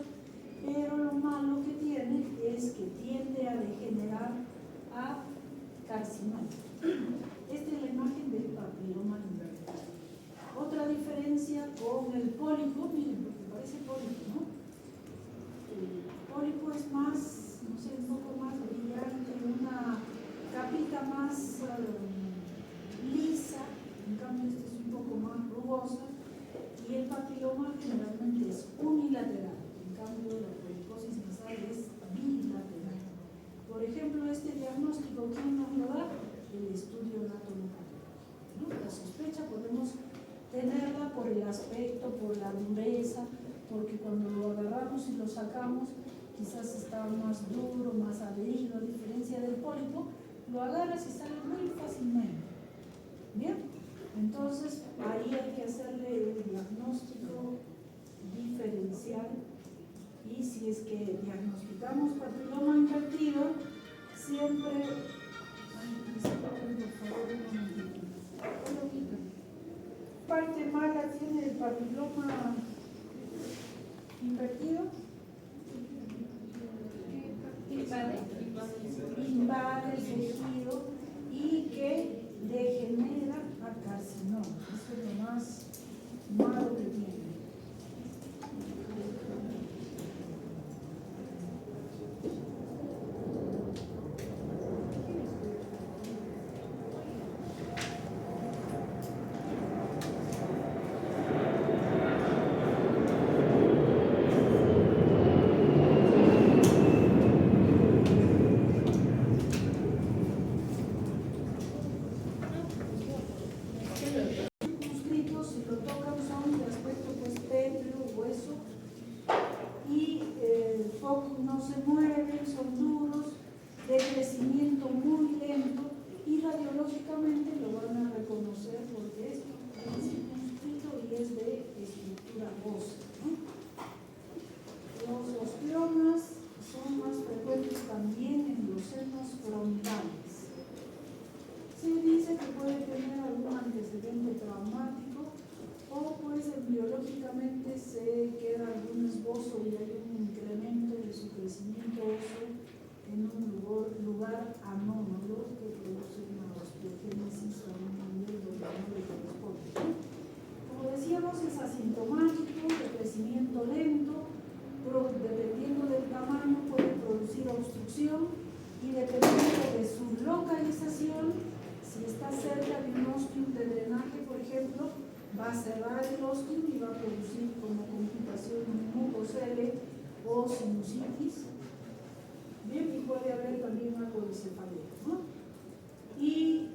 pero lo malo que tiene es que tiende a degenerar a carcinoma. Esta es la imagen del papiloma invertido. Otra diferencia con el pólipo, miren, porque parece pólipo, ¿no? El pólipo es más, no sé, un poco más brillante, una capita más lisa, en cambio este es un poco más rugosa, y el papiloma generalmente es unilateral, en cambio la poliposis nasal es bilateral. Por ejemplo, este diagnóstico, ¿quién nos lo da? El estudio anatomopatológico, ¿no? La sospecha podemos tenerla por el aspecto, por la dureza, porque cuando lo agarramos y lo sacamos, quizás está más duro, más adherido, a diferencia del pólipo, lo agarras y sale muy fácilmente. Bien, entonces ahí hay que hacerle el diagnóstico diferencial, y si es que diagnosticamos papiloma invertido, siempre, por favor, un momentito. Parte mala tiene el papiloma invertido. Invade el tejido y que degenera a carcinoma. Eso es lo más malo que tiene. dice que puede tener algún antecedente traumático o pues biológicamente se queda algún esbozo y hay un incremento de su crecimiento óseo en un lugar anómalo que produce una osteogénesis a un nivel donde no le corresponde. Como decíamos, es asintomático, de crecimiento lento, dependiendo del tamaño puede producir obstrucción y dependiendo de su localización, si está cerca de un ostium de drenaje, por ejemplo, va a cerrar el ostium y va a producir como complicación un mucocele o sinusitis. Bien, y puede haber también apodoncefalea, ¿no? Y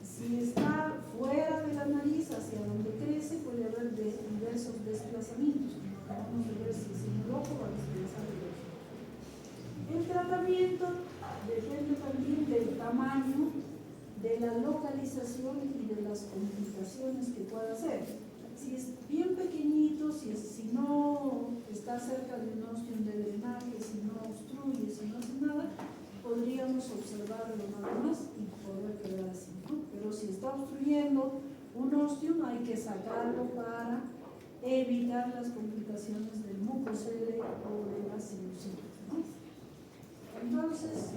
si está fuera de la nariz, hacia donde crece, puede haber diversos desplazamientos, como acabamos de ver, si es en el ojo, va a desplazar el ojo. El tratamiento depende también del tamaño, de la localización y de las complicaciones que pueda hacer. Si es bien pequeñito, si no está cerca de un ostium de drenaje, si no obstruye, si no hace nada, podríamos observarlo nada más y poder quedar así, ¿no? Pero si está obstruyendo un ostium, hay que sacarlo para evitar las complicaciones del mucocele o de la sinusitis, ¿no? Entonces,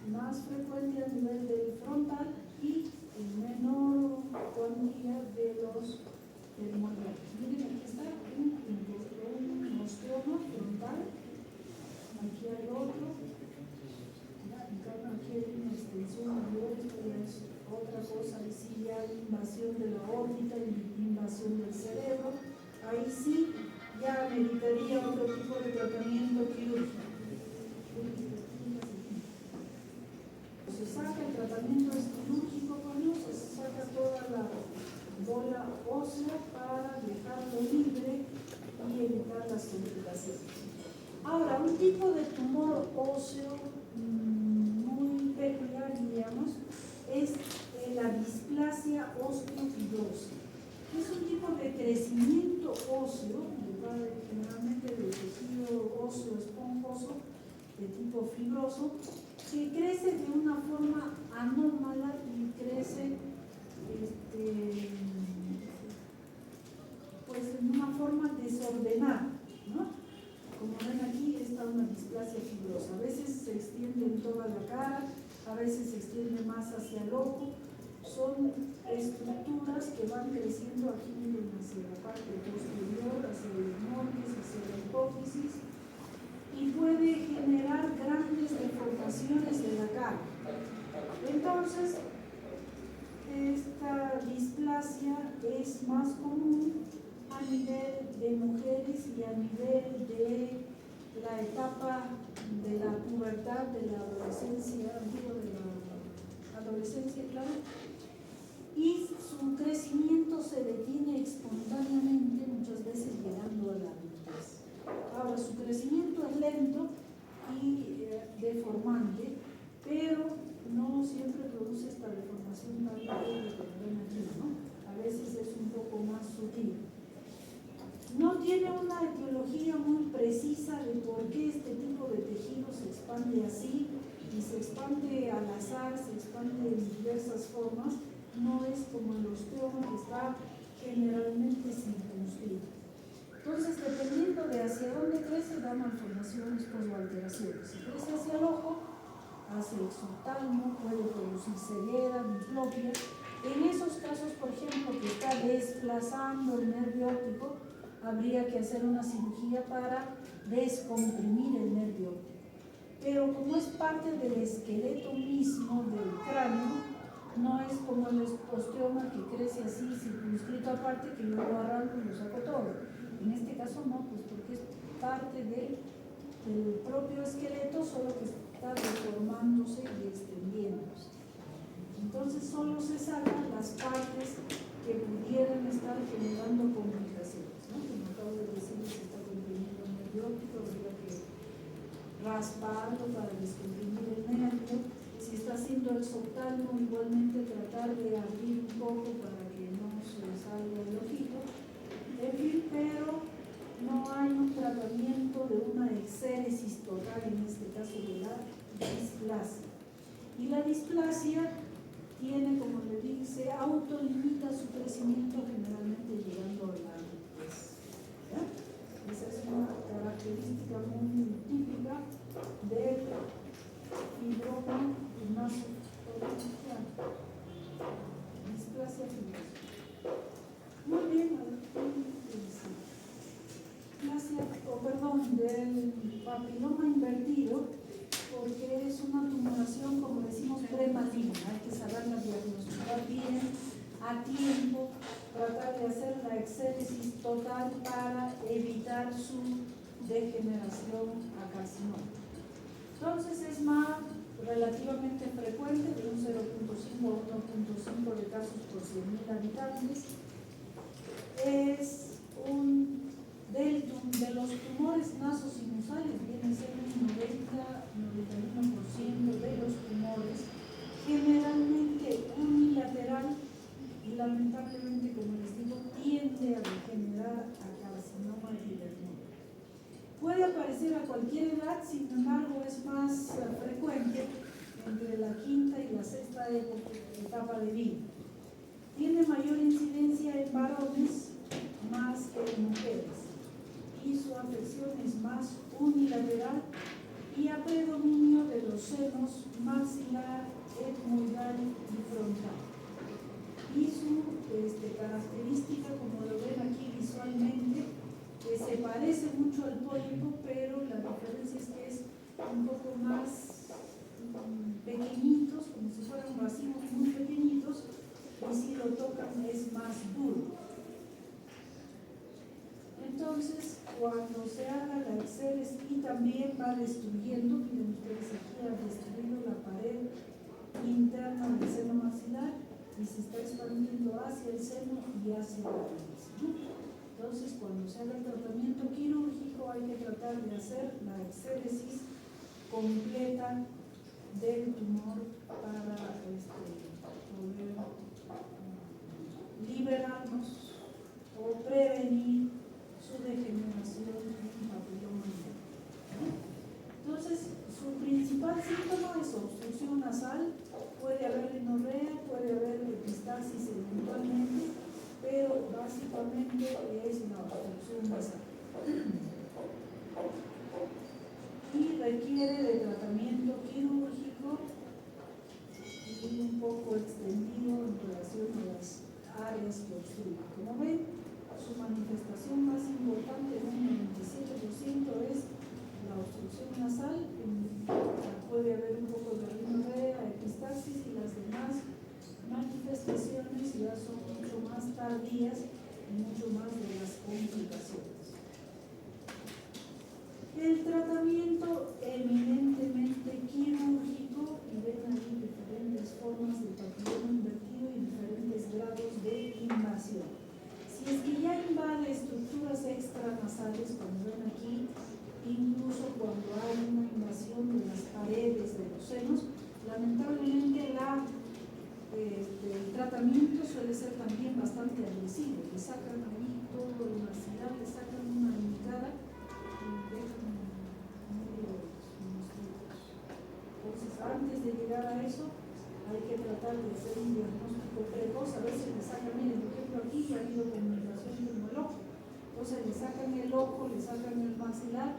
más frecuente a nivel del frontal y en menor cuantía de los termolares. Miren, aquí está un osteoma frontal, aquí hay otro, aquí hay una extensión mayor, esto ya es otra cosa, ahí sí ya hay invasión de la órbita, invasión del cerebro, ahí sí ya meditaría otro tipo de tratamiento quirúrgico. Se saca el tratamiento quirúrgico con luz, se saca toda la bola ósea para dejarlo libre y evitar las complicaciones. Ahora, un tipo de tumor óseo muy peculiar, diríamos, es la displasia osteofibrosa. Es un tipo de crecimiento óseo, generalmente de tejido óseo esponjoso, de tipo fibroso, que crece de una forma anómala y crece pues en una forma desordenada, ¿no? Como ven aquí está una displasia fibrosa, a veces se extiende en toda la cara, a veces se extiende más hacia el ojo, son estructuras que van creciendo aquí, miren, hacia la parte posterior, hacia el morguis, hacia la hipófisis, y puede generar grandes deformaciones de la cara. Entonces, esta displasia es más común a nivel de mujeres y a nivel de la etapa de la pubertad, de la adolescencia, digo de la adolescencia, claro, y su crecimiento se detiene espontáneamente, muchas veces llegando a la adultez. Ahora, su crecimiento es lento y deformante, pero no siempre produce esta deformación tan grande que ven aquí, ¿no? A veces es un poco más sutil. No tiene una etiología muy precisa de por qué este tipo de tejido se expande así y se expande al azar, se expande en diversas formas. No es como el osteoma que está generalmente circunscrito. Entonces, dependiendo de hacia dónde crece, da malformaciones o alteraciones. Si crece hacia el ojo, hacia el subtálamo, puede producir ceguera, diplopia. En esos casos, por ejemplo, que está desplazando el nervio óptico, habría que hacer una cirugía para descomprimir el nervio óptico. Pero como es parte del esqueleto mismo del cráneo, no es como el osteoma que crece así, circunscrito aparte, que yo lo arranco y lo saco todo. En este caso no, pues porque es parte del propio esqueleto, solo que está deformándose y extendiéndose. Entonces solo se sacan las partes que pudieran estar generando complicaciones, ¿no? Como acabo de decir, se está comprimiendo el nervio óptico, habría que rasparlo para descomprimir el nervio. Si está haciendo el subtálamo, igualmente tratar de abrir un poco para que no se salga el ojito. En fin, pero no hay un tratamiento de una exéresis total, en este caso de la displasia. Y la displasia tiene, como le dije, se autolimita su crecimiento, generalmente llegando a la adultez. ¿Ya? Esa es una característica muy típica del fibroma nasofaringea, displasia fibrosa. Muy bien, del papiloma invertido, porque es una tumoración, como decimos, premaligna. Hay que saberla diagnosticar bien, a tiempo, tratar de hacer la exéresis total para evitar su degeneración a carcinoma. Entonces es más relativamente frecuente, de un 0.5 a 1.5 de casos por 100.000 habitantes. Es de los tumores nasosinusales, viene a ser un 90-91% de los tumores, generalmente unilateral y lamentablemente, como les digo, tiende a degenerar a carcinoma epidérmico. Puede aparecer a cualquier edad, sin embargo es más frecuente entre la quinta y la sexta etapa de vida. Tiene mayor incidencia en varones más que en mujeres y su afección es más unilateral y a predominio de los senos maxilar, etmoidal y frontal. Y su característica, como lo ven aquí visualmente, que se parece mucho al pólipo, pero la diferencia es que es un poco más pequeñitos, como si fueran racimos muy pequeñitos, y si lo tocan es más duro. Entonces, cuando se haga la exéresis y también va destruyendo, miren ustedes aquí, ha destruido la pared interna del seno maxilar y se está expandiendo hacia el seno y hacia la raíz, ¿no? Entonces, cuando se haga el tratamiento quirúrgico, hay que tratar de hacer la exéresis completa del tumor para poder liberarnos o prevenir su degeneración en papiloma humano. Entonces, su principal síntoma es obstrucción nasal, puede haber rinorrea, puede haber epistaxis eventualmente, pero básicamente es la obstrucción nasal. Y requiere de tratamiento quirúrgico y un poco extendido en relación a las áreas que obstruyen. Como ven, su manifestación más importante, en un 97%, es la obstrucción nasal. Puede haber un poco de rinorrea, epistaxis, y las demás manifestaciones ya son mucho más tardías y mucho más de las complicaciones. El tratamiento eminentemente quirúrgico, y ven ahí diferentes formas de papiloma invertido y diferentes grados de invasión. Si es que ya invade estructuras extranasales, como ven aquí, incluso cuando hay una invasión de las paredes de los senos, lamentablemente el tratamiento suele ser también bastante agresivo. Le sacan ahí todo el maxilar, le sacan una indicada y dejan medio monstruos. Entonces, antes de llegar a eso, hay que tratar de hacer un diagnóstico precoz. A veces le sacan, miren, por ejemplo, aquí ha habido comunicación con el ojo. Entonces le sacan el ojo, le sacan el maxilar